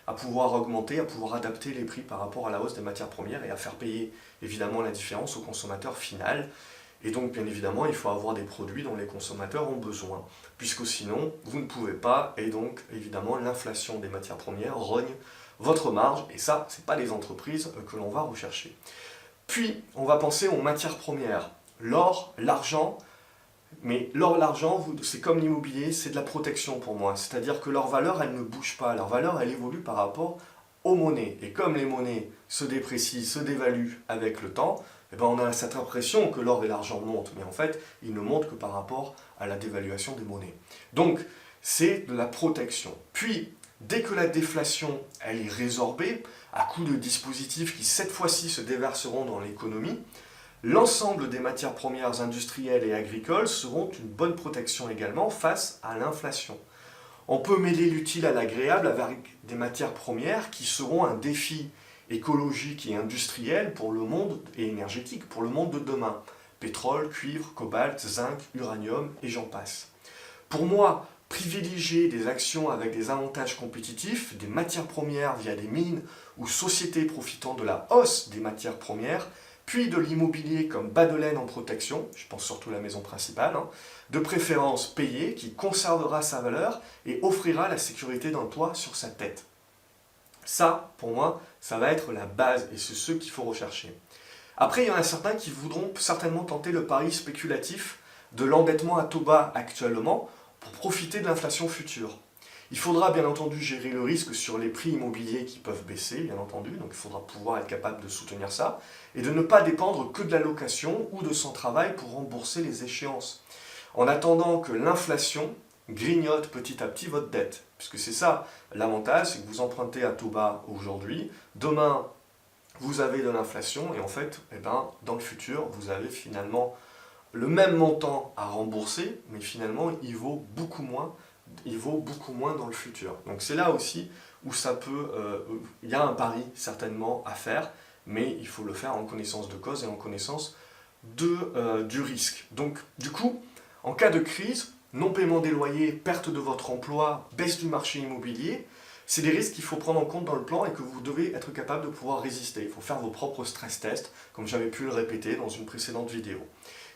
à pouvoir augmenter, à pouvoir adapter les prix par rapport à la hausse des matières premières et à faire payer évidemment la différence au consommateur final. Et donc bien évidemment il faut avoir des produits dont les consommateurs ont besoin, puisque sinon vous ne pouvez pas, et donc évidemment l'inflation des matières premières rogne votre marge, et ça c'est pas les entreprises que l'on va rechercher. Puis on va penser aux matières premières, l'or, l'argent. Mais l'or et l'argent, c'est comme l'immobilier, c'est de la protection pour moi. C'est-à-dire que leur valeur, elle ne bouge pas. Leur valeur, elle évolue par rapport aux monnaies. Et comme les monnaies se déprécient, se dévaluent avec le temps, on a cette impression que l'or et l'argent montent. Mais en fait, ils ne montent que par rapport à la dévaluation des monnaies. Donc, c'est de la protection. Puis, dès que la déflation, elle est résorbée, à coup de dispositifs qui, cette fois-ci, se déverseront dans l'économie, l'ensemble des matières premières industrielles et agricoles seront une bonne protection également face à l'inflation. On peut mêler l'utile à l'agréable avec des matières premières qui seront un défi écologique et industriel pour le monde et énergétique, pour le monde de demain. Pétrole, cuivre, cobalt, zinc, uranium et j'en passe. Pour moi, privilégier des actions avec des avantages compétitifs, des matières premières via des mines ou sociétés profitant de la hausse des matières premières, puis de l'immobilier comme bas de laine en protection, je pense surtout à la maison principale, de préférence payée qui conservera sa valeur et offrira la sécurité d'un toit sur sa tête. Ça, pour moi, ça va être la base et c'est ce qu'il faut rechercher. Après, il y en a certains qui voudront certainement tenter le pari spéculatif de l'endettement à taux bas actuellement pour profiter de l'inflation future. Il faudra bien entendu gérer le risque sur les prix immobiliers qui peuvent baisser, bien entendu, donc il faudra pouvoir être capable de soutenir ça, et de ne pas dépendre que de la location ou de son travail pour rembourser les échéances. En attendant que l'inflation grignote petit à petit votre dette, puisque c'est ça l'avantage, c'est que vous empruntez à taux bas aujourd'hui, demain vous avez de l'inflation, et en fait, dans le futur, vous avez finalement le même montant à rembourser, mais finalement il vaut beaucoup moins dans le futur. Donc c'est là aussi où il y a un pari certainement à faire, mais il faut le faire en connaissance de cause et en connaissance du risque. Donc du coup, en cas de crise, non-paiement des loyers, perte de votre emploi, baisse du marché immobilier, c'est des risques qu'il faut prendre en compte dans le plan et que vous devez être capable de pouvoir résister. Il faut faire vos propres stress tests, comme j'avais pu le répéter dans une précédente vidéo.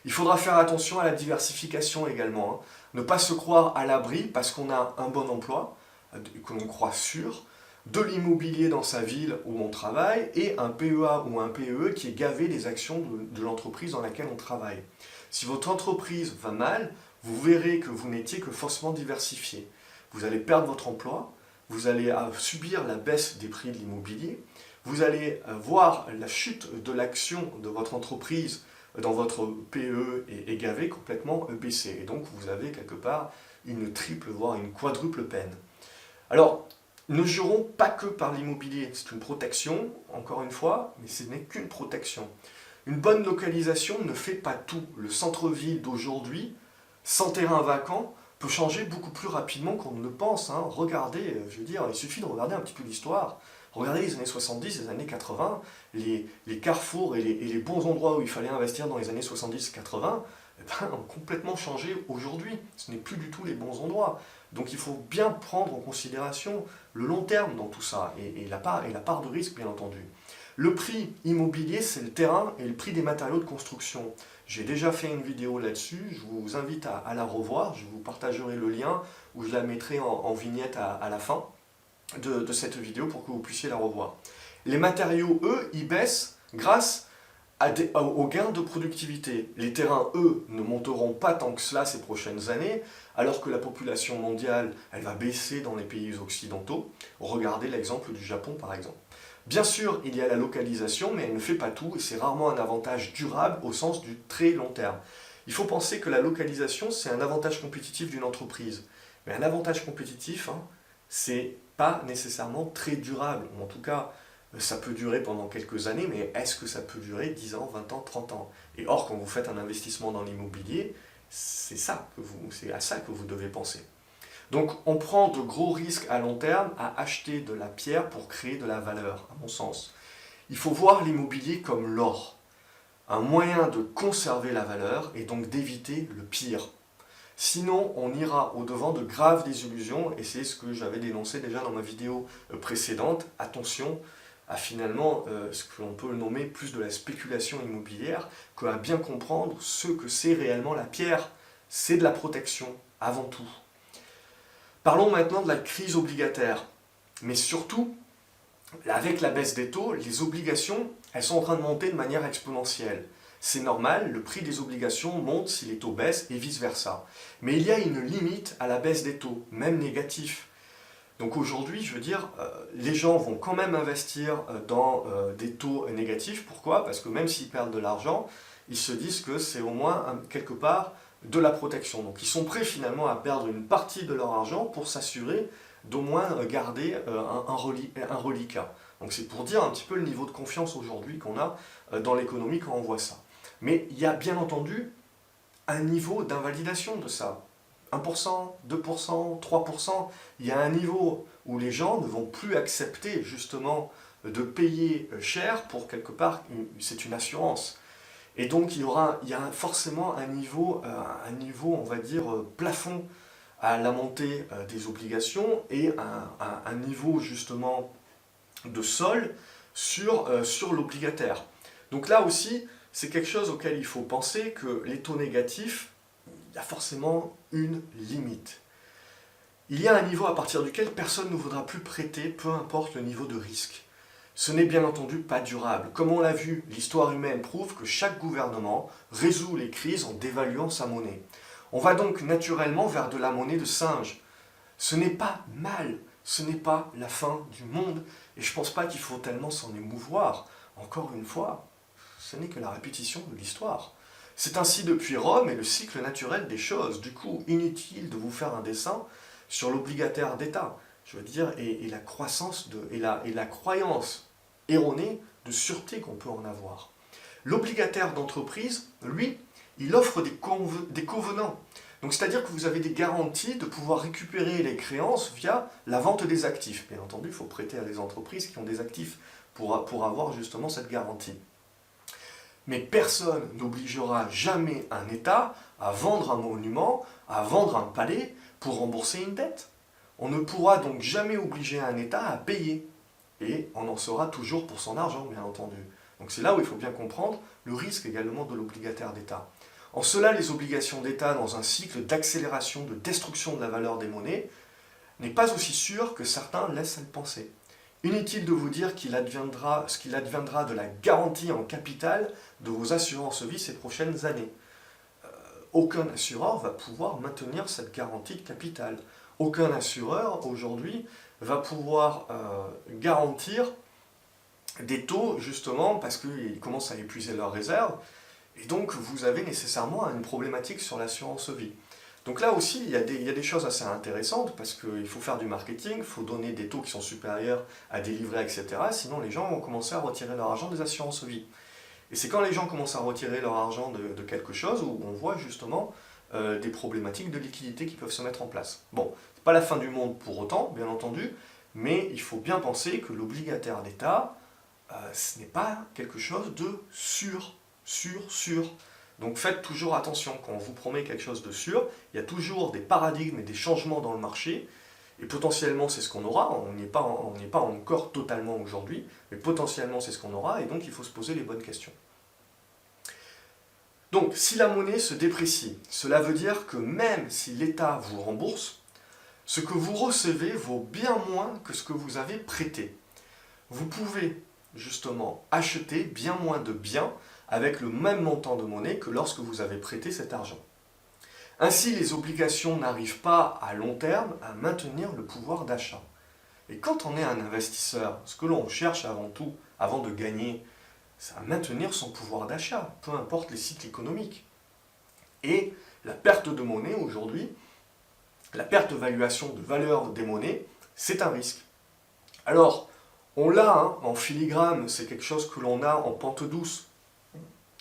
Il faudra faire attention à la diversification également. Ne pas se croire à l'abri parce qu'on a un bon emploi, que l'on croit sûr, de l'immobilier dans sa ville où on travaille et un PEA ou un PEE qui est gavé des actions de l'entreprise dans laquelle on travaille. Si votre entreprise va mal, vous verrez que vous n'étiez que faussement diversifié. Vous allez perdre votre emploi, vous allez subir la baisse des prix de l'immobilier, vous allez voir la chute de l'action de votre entreprise dans votre PE est gavé complètement baissé. Et donc vous avez quelque part une triple, voire une quadruple peine. Alors, ne jurons pas que par l'immobilier. C'est une protection, encore une fois, mais ce n'est qu'une protection. Une bonne localisation ne fait pas tout. Le centre-ville d'aujourd'hui, sans terrain vacant, peut changer beaucoup plus rapidement qu'on ne le pense. Regardez, je veux dire, il suffit de regarder un petit peu l'histoire. Regardez les années 70, les années 80, les carrefours et les bons endroits où il fallait investir dans les années 70-80 ont complètement changé aujourd'hui. Ce n'est plus du tout les bons endroits. Donc il faut bien prendre en considération le long terme dans tout ça et la part de risque, bien entendu. Le prix immobilier, c'est le terrain et le prix des matériaux de construction. J'ai déjà fait une vidéo là-dessus, je vous invite à la revoir, je vous partagerai le lien ou je la mettrai en vignette à la fin de cette vidéo pour que vous puissiez la revoir. Les matériaux, eux, ils baissent grâce aux gains de productivité. Les terrains, eux, ne monteront pas tant que cela ces prochaines années, alors que la population mondiale, elle va baisser dans les pays occidentaux. Regardez l'exemple du Japon, par exemple. Bien sûr, il y a la localisation, mais elle ne fait pas tout, et c'est rarement un avantage durable au sens du très long terme. Il faut penser que la localisation, c'est un avantage compétitif d'une entreprise. Mais un avantage compétitif, c'est pas nécessairement très durable, ou en tout cas, ça peut durer pendant quelques années, mais est-ce que ça peut durer 10 ans, 20 ans, 30 ans? Et or, quand vous faites un investissement dans l'immobilier, c'est à ça que vous devez penser. Donc, on prend de gros risques à long terme à acheter de la pierre pour créer de la valeur, à mon sens. Il faut voir l'immobilier comme l'or, un moyen de conserver la valeur et donc d'éviter le pire. Sinon, on ira au-devant de graves désillusions, et c'est ce que j'avais dénoncé déjà dans ma vidéo précédente. Attention à finalement ce que l'on peut nommer plus de la spéculation immobilière, qu'à bien comprendre ce que c'est réellement la pierre. C'est de la protection, avant tout. Parlons maintenant de la crise obligataire. Mais surtout, avec la baisse des taux, les obligations, elles sont en train de monter de manière exponentielle. C'est normal, le prix des obligations monte si les taux baissent et vice-versa. Mais il y a une limite à la baisse des taux, même négatifs. Donc aujourd'hui, je veux dire, les gens vont quand même investir dans des taux négatifs. Pourquoi? Parce que même s'ils perdent de l'argent, ils se disent que c'est au moins quelque part de la protection. Donc ils sont prêts finalement à perdre une partie de leur argent pour s'assurer d'au moins garder un reliquat. Donc c'est pour dire un petit peu le niveau de confiance aujourd'hui qu'on a dans l'économie quand on voit ça. Mais il y a bien entendu un niveau d'invalidation de ça. 1%, 2%, 3%, il y a un niveau où les gens ne vont plus accepter justement de payer cher pour quelque part, c'est une assurance. Et donc il y a forcément un niveau, on va dire, plafond à la montée des obligations et un niveau justement de sol sur l'obligataire. Donc là aussi, c'est quelque chose auquel il faut penser que les taux négatifs, il y a forcément une limite. Il y a un niveau à partir duquel personne ne voudra plus prêter, peu importe le niveau de risque. Ce n'est bien entendu pas durable. Comme on l'a vu, l'histoire humaine prouve que chaque gouvernement résout les crises en dévaluant sa monnaie. On va donc naturellement vers de la monnaie de singe. Ce n'est pas mal, ce n'est pas la fin du monde, et je ne pense pas qu'il faut tellement s'en émouvoir. Encore une fois, ce n'est que la répétition de l'histoire. C'est ainsi depuis Rome et le cycle naturel des choses. Du coup, inutile de vous faire un dessin sur l'obligataire d'État. Je veux dire, et la croissance et la croyance erronée de sûreté qu'on peut en avoir. L'obligataire d'entreprise, lui, il offre des covenants. Donc c'est-à-dire que vous avez des garanties de pouvoir récupérer les créances via la vente des actifs. Bien entendu, il faut prêter à des entreprises qui ont des actifs pour avoir justement cette garantie. Mais personne n'obligera jamais un État à vendre un monument, à vendre un palais pour rembourser une dette. On ne pourra donc jamais obliger un État à payer. Et on en sera toujours pour son argent, bien entendu. Donc c'est là où il faut bien comprendre le risque également de l'obligataire d'État. En cela, les obligations d'État dans un cycle d'accélération, de destruction de la valeur des monnaies, n'est pas aussi sûr que certains laissent à le penser. Inutile de vous dire ce qu'il adviendra de la garantie en capital de vos assurances vie ces prochaines années. Aucun assureur va pouvoir maintenir cette garantie de capital. Aucun assureur, aujourd'hui, va pouvoir garantir des taux, justement, parce qu'ils commencent à épuiser leurs réserves, et donc vous avez nécessairement une problématique sur l'assurance vie. Donc là aussi, il y a des choses assez intéressantes, parce qu'il faut faire du marketing, il faut donner des taux qui sont supérieurs à des livrets, etc. Sinon, les gens vont commencer à retirer leur argent des assurances vie. Et c'est quand les gens commencent à retirer leur argent de quelque chose où on voit justement des problématiques de liquidité qui peuvent se mettre en place. Bon, c'est pas la fin du monde pour autant, bien entendu, mais il faut bien penser que l'obligataire d'État, ce n'est pas quelque chose de sûr. Donc faites toujours attention, quand on vous promet quelque chose de sûr, il y a toujours des paradigmes et des changements dans le marché, et potentiellement c'est ce qu'on aura, on n'est pas encore totalement aujourd'hui, mais potentiellement c'est ce qu'on aura, et donc il faut se poser les bonnes questions. Donc si la monnaie se déprécie, cela veut dire que même si l'État vous rembourse, ce que vous recevez vaut bien moins que ce que vous avez prêté. Vous pouvez justement acheter bien moins de biens avec le même montant de monnaie que lorsque vous avez prêté cet argent. Ainsi, les obligations n'arrivent pas à long terme à maintenir le pouvoir d'achat. Et quand on est un investisseur, ce que l'on cherche avant tout, avant de gagner, c'est à maintenir son pouvoir d'achat, peu importe les cycles économiques. Et la perte de monnaie aujourd'hui, la perte de valuation de valeur des monnaies, c'est un risque. Alors, on l'a en filigrane, c'est quelque chose que l'on a en pente douce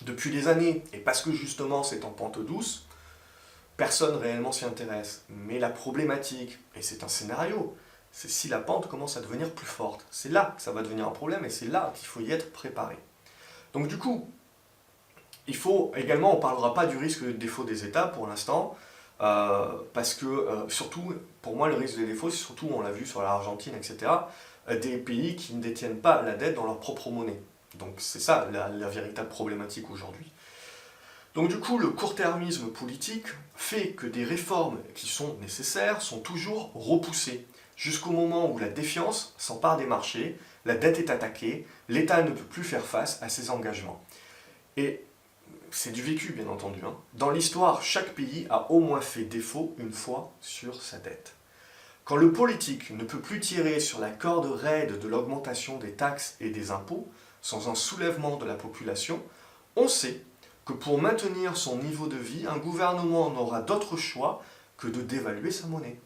depuis des années, et parce que justement c'est en pente douce, personne réellement s'y intéresse. Mais la problématique, et c'est un scénario, c'est si la pente commence à devenir plus forte. C'est là que ça va devenir un problème, et c'est là qu'il faut y être préparé. Donc du coup, il faut également, on ne parlera pas du risque de défaut des États pour l'instant, parce que surtout, pour moi le risque de défaut, c'est surtout, on l'a vu sur l'Argentine, etc., des pays qui ne détiennent pas la dette dans leur propre monnaie. Donc c'est ça la véritable problématique aujourd'hui. Donc du coup, le court-termisme politique fait que des réformes qui sont nécessaires sont toujours repoussées, jusqu'au moment où la défiance s'empare des marchés, la dette est attaquée, l'État ne peut plus faire face à ses engagements. Et c'est du vécu, bien entendu. Dans l'histoire, chaque pays a au moins fait défaut une fois sur sa dette. Quand le politique ne peut plus tirer sur la corde raide de l'augmentation des taxes et des impôts, sans un soulèvement de la population, on sait que pour maintenir son niveau de vie, un gouvernement n'aura d'autre choix que de dévaluer sa monnaie.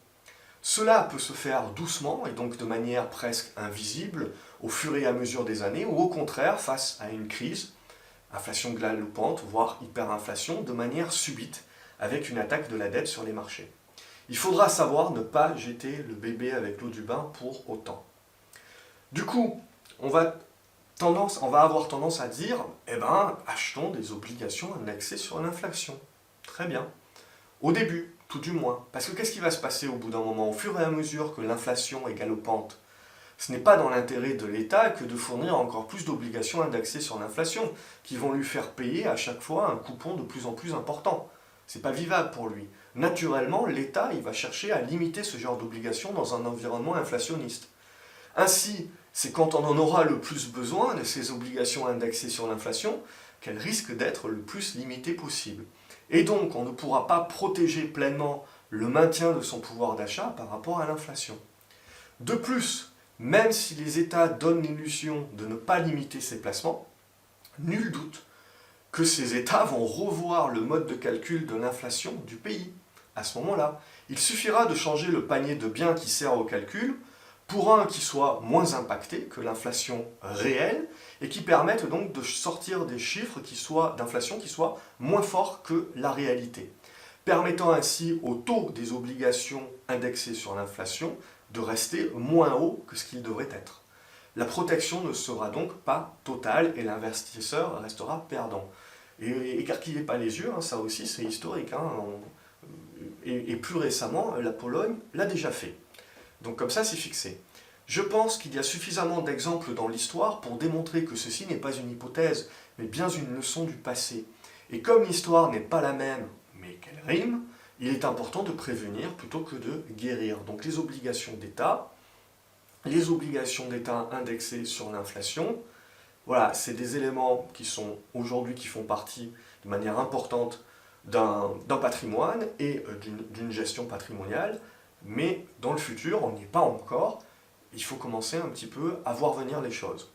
Cela peut se faire doucement et donc de manière presque invisible au fur et à mesure des années, ou au contraire face à une crise, inflation galopante, voire hyperinflation, de manière subite, avec une attaque de la dette sur les marchés. Il faudra savoir ne pas jeter le bébé avec l'eau du bain pour autant. Du coup, on va avoir tendance à dire, achetons des obligations indexées sur l'inflation. Très bien. Au début, tout du moins. Parce que qu'est-ce qui va se passer au bout d'un moment? Au fur et à mesure que l'inflation est galopante, ce n'est pas dans l'intérêt de l'État que de fournir encore plus d'obligations indexées sur l'inflation, qui vont lui faire payer à chaque fois un coupon de plus en plus important. C'est pas vivable pour lui. Naturellement, l'État il va chercher à limiter ce genre d'obligations dans un environnement inflationniste. Ainsi, c'est quand on en aura le plus besoin de ces obligations indexées sur l'inflation qu'elles risquent d'être le plus limitées possible. Et donc, on ne pourra pas protéger pleinement le maintien de son pouvoir d'achat par rapport à l'inflation. De plus, même si les États donnent l'illusion de ne pas limiter ces placements, nul doute que ces États vont revoir le mode de calcul de l'inflation du pays. À ce moment-là, il suffira de changer le panier de biens qui sert au calcul pour un qui soit moins impacté que l'inflation réelle et qui permette donc de sortir des chiffres d'inflation qui soient moins forts que la réalité, permettant ainsi au taux des obligations indexées sur l'inflation de rester moins haut que ce qu'il devrait être. La protection ne sera donc pas totale et l'investisseur restera perdant. Et écarquillez pas les yeux, ça aussi c'est historique. Et plus récemment, la Pologne l'a déjà fait. Donc comme ça c'est fixé. Je pense qu'il y a suffisamment d'exemples dans l'histoire pour démontrer que ceci n'est pas une hypothèse, mais bien une leçon du passé. Et comme l'histoire n'est pas la même, mais qu'elle rime, il est important de prévenir plutôt que de guérir. Donc les obligations d'État indexées sur l'inflation, voilà, c'est des éléments qui sont aujourd'hui qui font partie de manière importante d'un patrimoine et d'une gestion patrimoniale, mais dans le futur, on n'y est pas encore, il faut commencer un petit peu à voir venir les choses.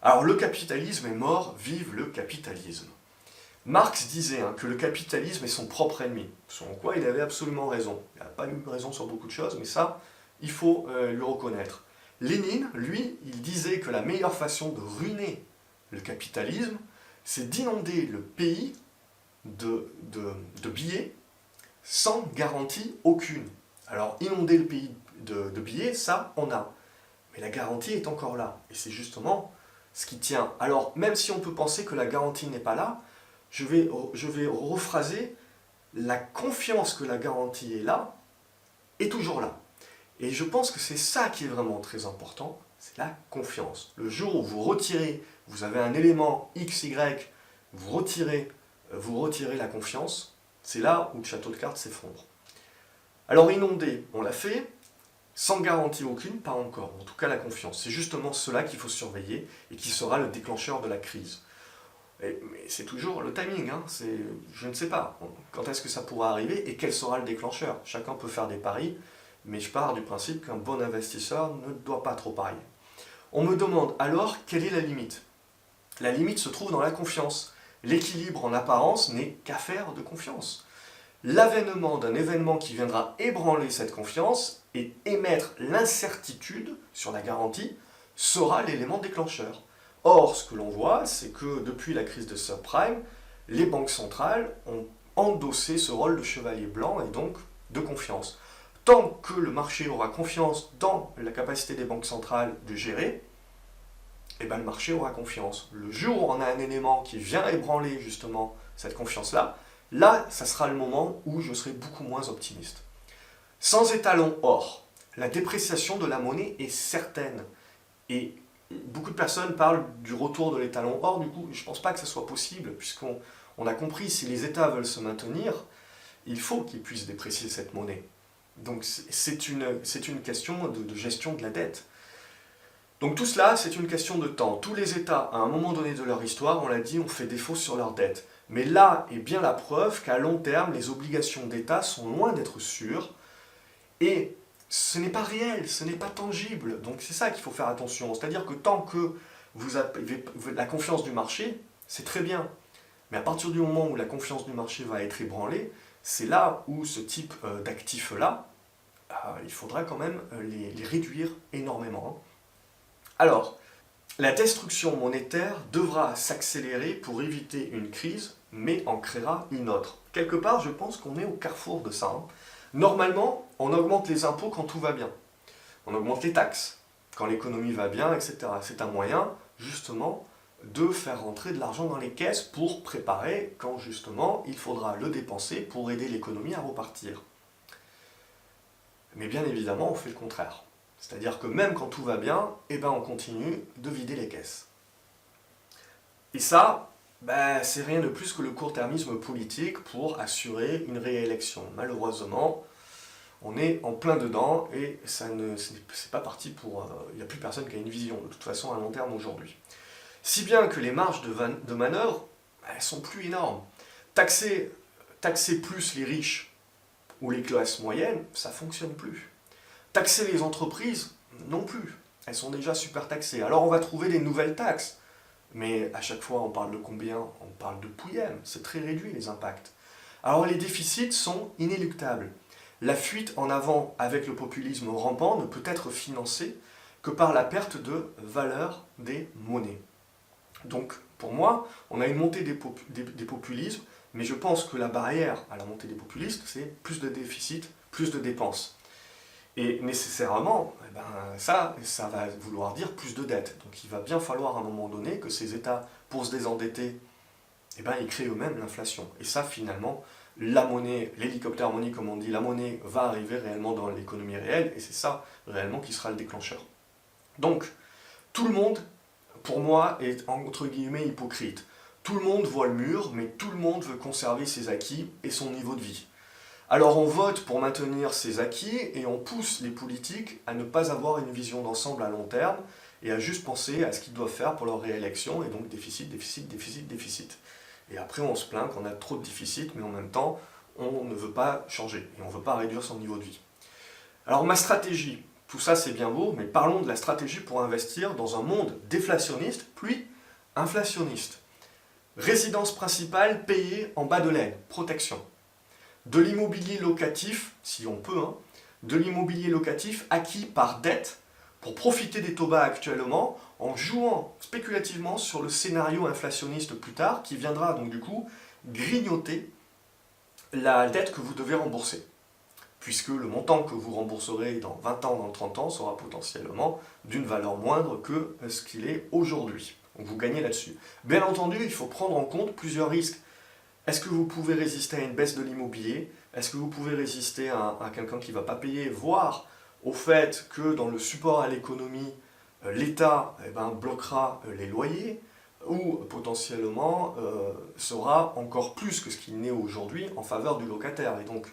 Alors le capitalisme est mort, vive le capitalisme. Marx disait que le capitalisme est son propre ennemi, selon quoi il avait absolument raison. Il n'a pas eu raison sur beaucoup de choses, mais ça, il faut le reconnaître. Lénine, lui, il disait que la meilleure façon de ruiner le capitalisme, c'est d'inonder le pays de billets sans garantie aucune. Alors, inonder le pays de billets, ça, on a. Mais la garantie est encore là. Et c'est justement ce qui tient. Alors, même si on peut penser que la garantie n'est pas là, je vais rephraser, la confiance que la garantie est là, est toujours là. Et je pense que c'est ça qui est vraiment très important, c'est la confiance. Le jour où vous retirez, vous avez un élément X, Y, vous retirez la confiance, c'est là où le château de cartes s'effondre. Alors inonder, on l'a fait, sans garantie aucune, pas encore. En tout cas la confiance. C'est justement cela qu'il faut surveiller et qui sera le déclencheur de la crise. Mais c'est toujours le timing, je ne sais pas. Quand est-ce que ça pourra arriver et quel sera le déclencheur? Chacun peut faire des paris, mais je pars du principe qu'un bon investisseur ne doit pas trop parier. On me demande alors quelle est la limite? La limite se trouve dans la confiance. L'équilibre en apparence n'est qu'affaire de confiance. L'avènement d'un événement qui viendra ébranler cette confiance et émettre l'incertitude sur la garantie sera l'élément déclencheur. Or, ce que l'on voit, c'est que depuis la crise de subprime, les banques centrales ont endossé ce rôle de chevalier blanc et donc de confiance. Tant que le marché aura confiance dans la capacité des banques centrales de gérer, le marché aura confiance. Le jour où on a un élément qui vient ébranler justement cette confiance-là, là, ça sera le moment où je serai beaucoup moins optimiste. Sans étalon or, la dépréciation de la monnaie est certaine. Et beaucoup de personnes parlent du retour de l'étalon or, du coup, je ne pense pas que ce soit possible, puisqu'on a compris, si les États veulent se maintenir, il faut qu'ils puissent déprécier cette monnaie. Donc c'est une question de gestion de la dette. Donc tout cela, c'est une question de temps. Tous les États, à un moment donné de leur histoire, on l'a dit, ont fait défaut sur leur dette. Mais là est bien la preuve qu'à long terme, les obligations d'État sont loin d'être sûres. Et ce n'est pas réel, ce n'est pas tangible. Donc c'est ça qu'il faut faire attention. C'est-à-dire que tant que vous avez la confiance du marché, c'est très bien. Mais à partir du moment où la confiance du marché va être ébranlée, c'est là où ce type d'actifs-là, il faudra quand même les réduire énormément. Alors, la destruction monétaire devra s'accélérer pour éviter une crise, mais en créera une autre. Quelque part, je pense qu'on est au carrefour de ça. Normalement, on augmente les impôts quand tout va bien. On augmente les taxes quand l'économie va bien, etc. C'est un moyen, justement, de faire rentrer de l'argent dans les caisses pour préparer quand, justement, il faudra le dépenser pour aider l'économie à repartir. Mais bien évidemment, on fait le contraire. C'est-à-dire que même quand tout va bien, on continue de vider les caisses. Et ça, c'est rien de plus que le court-termisme politique pour assurer une réélection. Malheureusement, on est en plein dedans et c'est pas parti pour... Il n'y a plus personne qui a une vision, de toute façon, à long terme aujourd'hui. Si bien que les marges de manœuvre, elles sont plus énormes. Taxer plus les riches ou les classes moyennes, ça ne fonctionne plus. Taxer les entreprises, non plus. Elles sont déjà super taxées. Alors on va trouver des nouvelles taxes. Mais à chaque fois, on parle de combien? On parle de pouillème. C'est très réduit les impacts. Alors les déficits sont inéluctables. La fuite en avant avec le populisme rampant ne peut être financée que par la perte de valeur des monnaies. Donc pour moi, on a une montée des populismes, mais je pense que la barrière à la montée des populistes, c'est plus de déficit, plus de dépenses. Et nécessairement, ça va vouloir dire plus de dettes. Donc il va bien falloir à un moment donné que ces États, pour se désendetter, ils créent eux-mêmes l'inflation. Et ça, finalement, la monnaie, l'hélicoptère money, comme on dit, la monnaie va arriver réellement dans l'économie réelle, et c'est ça réellement qui sera le déclencheur. Donc, tout le monde, pour moi, est entre guillemets hypocrite. Tout le monde voit le mur, mais tout le monde veut conserver ses acquis et son niveau de vie. Alors on vote pour maintenir ces acquis et on pousse les politiques à ne pas avoir une vision d'ensemble à long terme et à juste penser à ce qu'ils doivent faire pour leur réélection, et donc déficit, déficit, déficit, déficit. Et après on se plaint qu'on a trop de déficit, mais en même temps on ne veut pas changer et on ne veut pas réduire son niveau de vie. Alors ma stratégie, tout ça c'est bien beau, mais parlons de la stratégie pour investir dans un monde déflationniste puis inflationniste. Résidence principale payée en bas de laine, protection. De l'immobilier locatif, si on peut, de l'immobilier locatif acquis par dette pour profiter des taux bas actuellement en jouant spéculativement sur le scénario inflationniste plus tard qui viendra donc du coup grignoter la dette que vous devez rembourser. Puisque le montant que vous rembourserez dans 20 ans, dans 30 ans sera potentiellement d'une valeur moindre que ce qu'il est aujourd'hui. Donc vous gagnez là-dessus. Bien entendu, il faut prendre en compte plusieurs risques. Est-ce que vous pouvez résister à une baisse de l'immobilier? Est-ce que vous pouvez résister à quelqu'un qui ne va pas payer? Voire au fait que dans le support à l'économie, l'État bloquera les loyers ou potentiellement sera encore plus que ce qu'il n'est aujourd'hui en faveur du locataire. Et donc,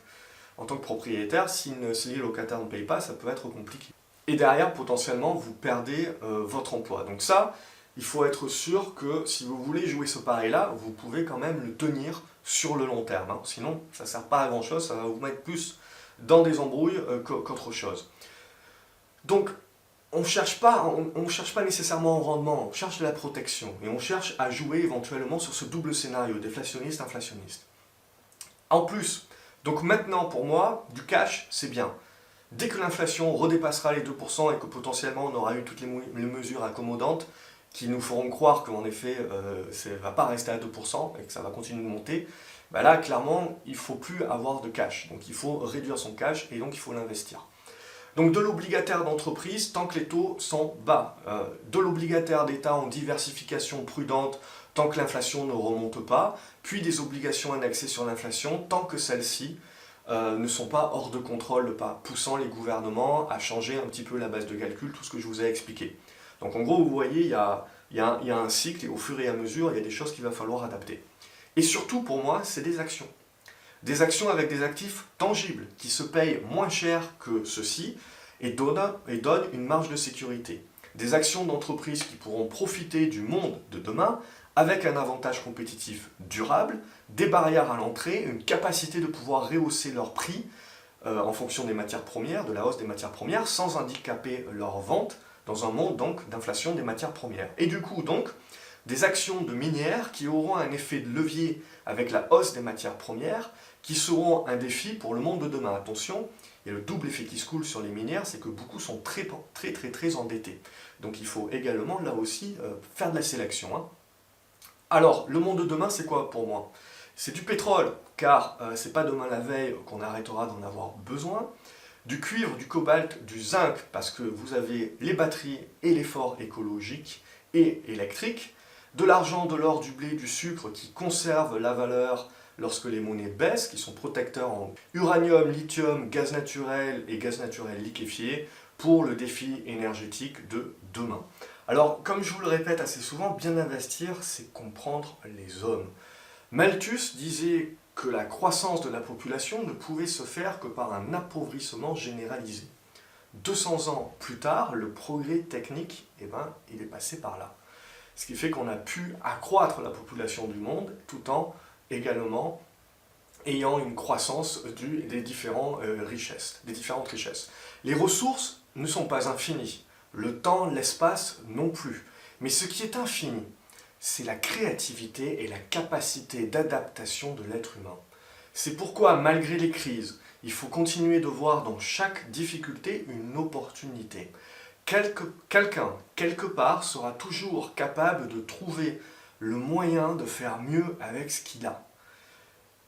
en tant que propriétaire, si les locataires ne payent pas, ça peut être compliqué. Et derrière, potentiellement, vous perdez votre emploi. Donc ça, il faut être sûr que si vous voulez jouer ce pari-là, vous pouvez quand même le tenir sur le long terme. Sinon, ça ne sert pas à grand-chose, ça va vous mettre plus dans des embrouilles qu'autre chose. Donc, on ne cherche pas nécessairement au rendement, on cherche de la protection. Et on cherche à jouer éventuellement sur ce double scénario, déflationniste, inflationniste. En plus, donc maintenant pour moi, du cash, c'est bien. Dès que l'inflation redépassera les 2% et que potentiellement on aura eu toutes les mesures accommodantes, qui nous feront croire qu'en effet, ça ne va pas rester à 2% et que ça va continuer de monter, là, clairement, il ne faut plus avoir de cash. Donc il faut réduire son cash et donc il faut l'investir. Donc de l'obligataire d'entreprise tant que les taux sont bas. De l'obligataire d'État en diversification prudente tant que l'inflation ne remonte pas. Puis des obligations indexées sur l'inflation tant que celles-ci ne sont pas hors de contrôle, pas poussant les gouvernements à changer un petit peu la base de calcul, tout ce que je vous ai expliqué. Donc en gros, vous voyez, il y a un cycle et au fur et à mesure, il y a des choses qu'il va falloir adapter. Et surtout, pour moi, c'est des actions. Des actions avec des actifs tangibles qui se payent moins cher que ceux-ci et donnent une marge de sécurité. Des actions d'entreprise qui pourront profiter du monde de demain avec un avantage compétitif durable, des barrières à l'entrée, une capacité de pouvoir rehausser leurs prix en fonction des matières premières, de la hausse des matières premières, sans handicaper leur vente dans un monde donc d'inflation des matières premières. Et du coup donc, des actions de minières qui auront un effet de levier avec la hausse des matières premières, qui seront un défi pour le monde de demain. Attention, il y a le double effet qui se coule sur les minières, c'est que beaucoup sont très endettés. Donc il faut également là aussi faire de la sélection. Alors, le monde de demain, c'est quoi pour moi? C'est du pétrole, car c'est pas demain la veille qu'on arrêtera d'en avoir besoin. Du cuivre, du cobalt, du zinc, parce que vous avez les batteries et l'effort écologique et électrique. De l'argent, de l'or, du blé, du sucre qui conservent la valeur lorsque les monnaies baissent, qui sont protecteurs en uranium, lithium, gaz naturel et gaz naturel liquéfié pour le défi énergétique de demain. Alors, comme je vous le répète assez souvent, bien investir, c'est comprendre les hommes. Malthus disait que la croissance de la population ne pouvait se faire que par un appauvrissement généralisé. 200 ans plus tard, le progrès technique, il est passé par là. Ce qui fait qu'on a pu accroître la population du monde tout en également ayant une croissance des différentes richesses. Les ressources ne sont pas infinies, le temps, l'espace non plus. Mais ce qui est infini, c'est la créativité et la capacité d'adaptation de l'être humain. C'est pourquoi, malgré les crises, il faut continuer de voir dans chaque difficulté une opportunité. Quelqu'un, quelque part, sera toujours capable de trouver le moyen de faire mieux avec ce qu'il a.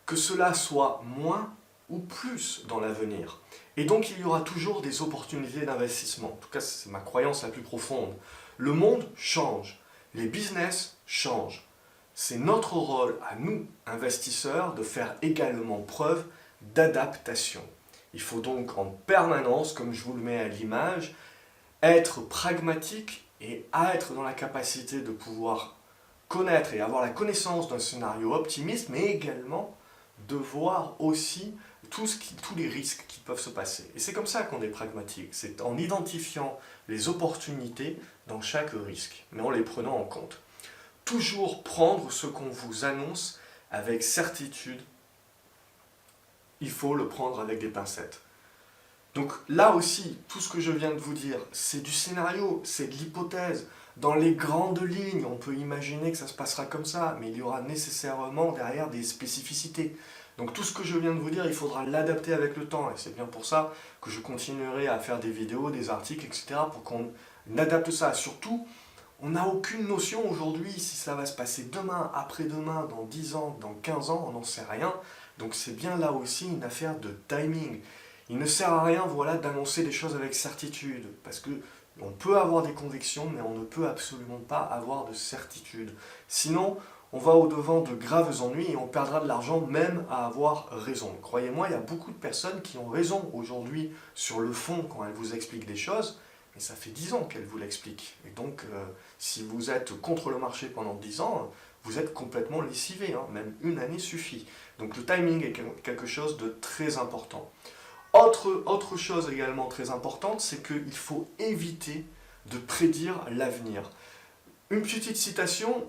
Que cela soit moins ou plus dans l'avenir. Et donc il y aura toujours des opportunités d'investissement. En tout cas, c'est ma croyance la plus profonde. Le monde change, les business changent. C'est notre rôle à nous, investisseurs, de faire également preuve d'adaptation. Il faut donc en permanence, comme je vous le mets à l'image, être pragmatique et être dans la capacité de pouvoir connaître et avoir la connaissance d'un scénario optimiste, mais également de voir aussi tous les risques qui peuvent se passer. Et c'est comme ça qu'on est pragmatique, c'est en identifiant les opportunités dans chaque risque, mais en les prenant en compte. Toujours prendre ce qu'on vous annonce avec certitude, il faut le prendre avec des pincettes. Donc là aussi, tout ce que je viens de vous dire, c'est du scénario, c'est de l'hypothèse. Dans les grandes lignes, on peut imaginer que ça se passera comme ça, mais il y aura nécessairement derrière des spécificités. Donc tout ce que je viens de vous dire, il faudra l'adapter avec le temps, et c'est bien pour ça que je continuerai à faire des vidéos, des articles, etc., pour qu'on adapte ça. Surtout, on n'a aucune notion aujourd'hui si ça va se passer demain, après-demain, dans 10 ans, dans 15 ans, on n'en sait rien. Donc c'est bien là aussi une affaire de timing. Il ne sert à rien, voilà, d'annoncer des choses avec certitude, parce que on peut avoir des convictions, mais on ne peut absolument pas avoir de certitude. Sinon, on va au-devant de graves ennuis et on perdra de l'argent même à avoir raison. Croyez-moi, il y a beaucoup de personnes qui ont raison aujourd'hui sur le fond quand elles vous expliquent des choses, mais ça fait 10 ans qu'elles vous l'expliquent. Et donc, si vous êtes contre le marché pendant 10 ans, vous êtes complètement lessivé, hein, même une année suffit. Donc le timing est quelque chose de très important. Autre chose également très importante, c'est qu'il faut éviter de prédire l'avenir. Une petite citation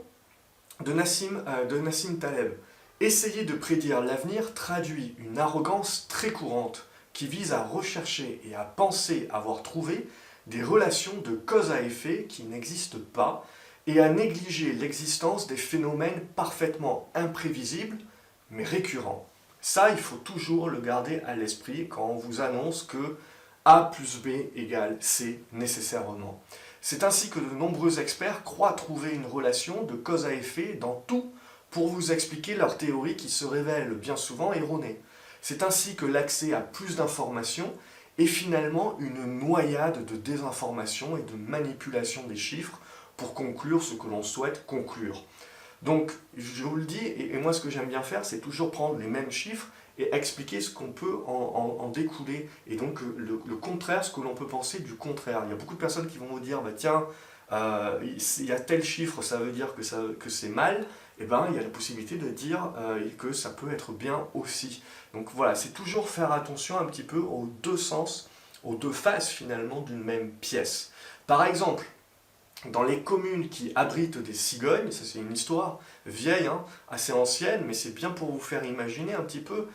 de Nassim Taleb. Essayer de prédire l'avenir traduit une arrogance très courante qui vise à rechercher et à penser avoir trouvé des relations de cause à effet qui n'existent pas et à négliger l'existence des phénomènes parfaitement imprévisibles mais récurrents. Ça, il faut toujours le garder à l'esprit quand on vous annonce que A plus B égale C nécessairement. C'est ainsi que de nombreux experts croient trouver une relation de cause à effet dans tout pour vous expliquer leurs théories qui se révèlent bien souvent erronées. C'est ainsi que l'accès à plus d'informations est finalement une noyade de désinformation et de manipulation des chiffres pour conclure ce que l'on souhaite conclure. Donc, je vous le dis, et moi ce que j'aime bien faire, c'est toujours prendre les mêmes chiffres et expliquer ce qu'on peut en découler. Et donc, le contraire, ce que l'on peut penser du contraire. Il y a beaucoup de personnes qui vont vous dire, bah, tiens, il y a tel chiffre, ça veut dire que c'est mal. Et ben, il y a la possibilité de dire que ça peut être bien aussi. Donc voilà, c'est toujours faire attention un petit peu aux deux sens, aux deux faces finalement d'une même pièce. Par exemple, dans les communes qui abritent des cigognes, ça c'est une histoire vieille, hein, assez ancienne, mais c'est bien pour vous faire imaginer un petit peu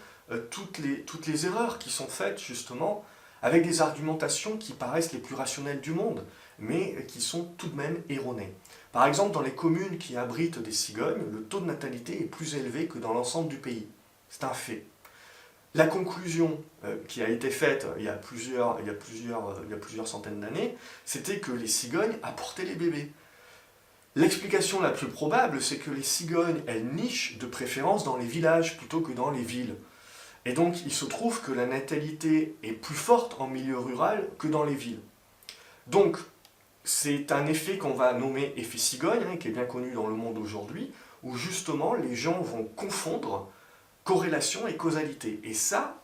toutes les erreurs qui sont faites justement avec des argumentations qui paraissent les plus rationnelles du monde, mais qui sont tout de même erronées. Par exemple, dans les communes qui abritent des cigognes, le taux de natalité est plus élevé que dans l'ensemble du pays. C'est un fait. La conclusion qui a été faite il y a plusieurs centaines d'années, c'était que les cigognes apportaient les bébés. L'explication la plus probable, c'est que les cigognes, elles nichent de préférence dans les villages plutôt que dans les villes. Et donc, il se trouve que la natalité est plus forte en milieu rural que dans les villes. Donc, c'est un effet qu'on va nommer effet cigogne, hein, qui est bien connu dans le monde aujourd'hui, où justement les gens vont confondre corrélation et causalité. Et ça,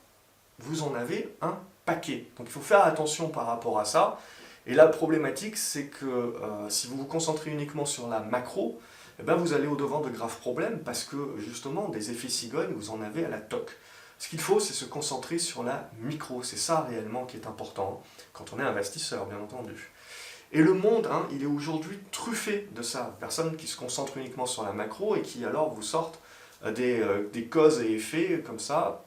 vous en avez un paquet. Donc il faut faire attention par rapport à ça. Et la problématique, c'est que si vous vous concentrez uniquement sur la macro, eh ben, vous allez au-devant de graves problèmes parce que justement, des effets cigognes, vous en avez à la toque. Ce qu'il faut, c'est se concentrer sur la micro. C'est ça réellement qui est important quand on est investisseur, bien entendu. Et le monde, hein, il est aujourd'hui truffé de ça. Personnes qui se concentrent uniquement sur la macro et qui alors vous sortent des causes et effets comme ça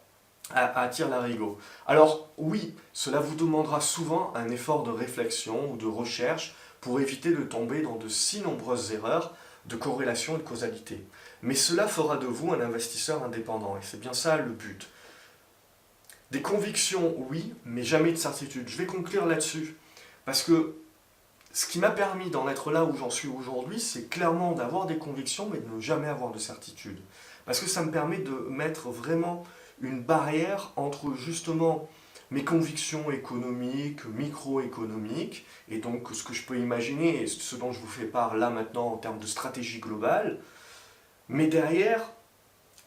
à tire-larigot. Alors oui, cela vous demandera souvent un effort de réflexion ou de recherche pour éviter de tomber dans de si nombreuses erreurs de corrélation et de causalité. Mais cela fera de vous un investisseur indépendant, et c'est bien ça le but. Des convictions, oui, mais jamais de certitude. Je vais conclure là-dessus, parce que ce qui m'a permis d'en être là où j'en suis aujourd'hui, c'est clairement d'avoir des convictions, mais de ne jamais avoir de certitude. Parce que ça me permet de mettre vraiment une barrière entre justement mes convictions économiques, microéconomiques, et donc ce que je peux imaginer, et ce dont je vous fais part là maintenant en termes de stratégie globale, mais derrière,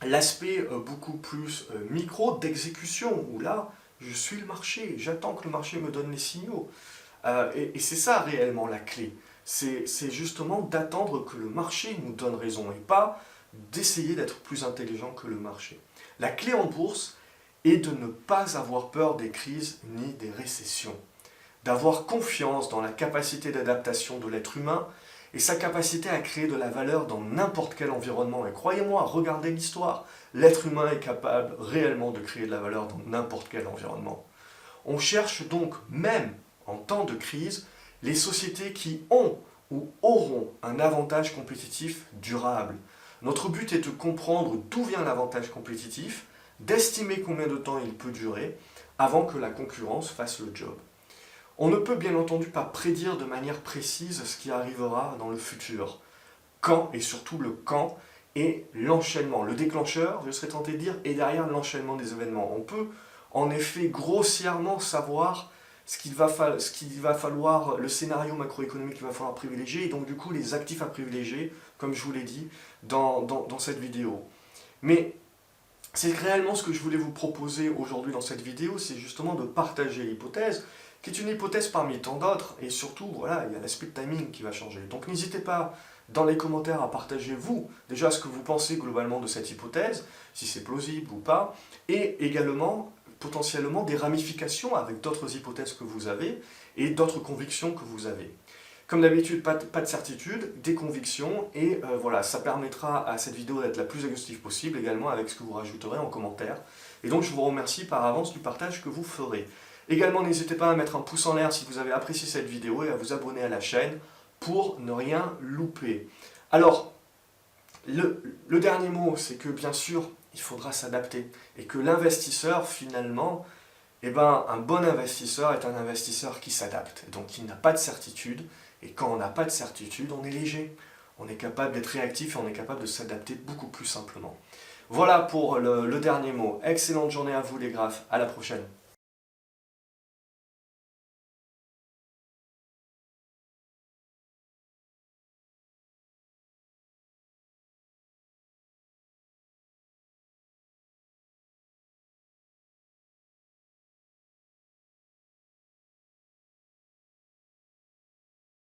l'aspect beaucoup plus micro d'exécution, où là, je suis le marché, j'attends que le marché me donne les signaux. Et c'est ça réellement la clé. C'est justement d'attendre que le marché nous donne raison, et pas d'essayer d'être plus intelligent que le marché. La clé en bourse est de ne pas avoir peur des crises ni des récessions, d'avoir confiance dans la capacité d'adaptation de l'être humain et sa capacité à créer de la valeur dans n'importe quel environnement. Et croyez-moi, regardez l'histoire, l'être humain est capable réellement de créer de la valeur dans n'importe quel environnement. On cherche donc, même en temps de crise, les sociétés qui ont ou auront un avantage compétitif durable. Notre but est de comprendre d'où vient l'avantage compétitif, d'estimer combien de temps il peut durer, avant que la concurrence fasse le job. On ne peut bien entendu pas prédire de manière précise ce qui arrivera dans le futur. Quand, et surtout le quand, et l'enchaînement. Le déclencheur, je serais tenté de dire, est derrière l'enchaînement des événements. On peut en effet grossièrement savoir ce qu'il va falloir, le scénario macroéconomique qu'il va falloir privilégier, et donc du coup les actifs à privilégier, comme je vous l'ai dit dans cette vidéo. Mais c'est réellement ce que je voulais vous proposer aujourd'hui dans cette vidéo, c'est justement de partager l'hypothèse, qui est une hypothèse parmi tant d'autres, et surtout, voilà, il y a l'aspect de timing qui va changer. Donc n'hésitez pas dans les commentaires à partager, vous, déjà ce que vous pensez globalement de cette hypothèse, si c'est plausible ou pas, et également, potentiellement, des ramifications avec d'autres hypothèses que vous avez, et d'autres convictions que vous avez. Comme d'habitude, pas de certitude, des convictions, et voilà, ça permettra à cette vidéo d'être la plus exhaustive possible, également avec ce que vous rajouterez en commentaire. Et donc je vous remercie par avance du partage que vous ferez. Également, n'hésitez pas à mettre un pouce en l'air si vous avez apprécié cette vidéo et à vous abonner à la chaîne pour ne rien louper. Alors, le dernier mot, c'est que bien sûr, il faudra s'adapter. Et que l'investisseur, finalement, eh ben, un bon investisseur est un investisseur qui s'adapte. Donc, il n'a pas de certitude. Et quand on n'a pas de certitude, on est léger. On est capable d'être réactif et on est capable de s'adapter beaucoup plus simplement. Voilà pour le dernier mot. Excellente journée à vous les graphes. À la prochaine.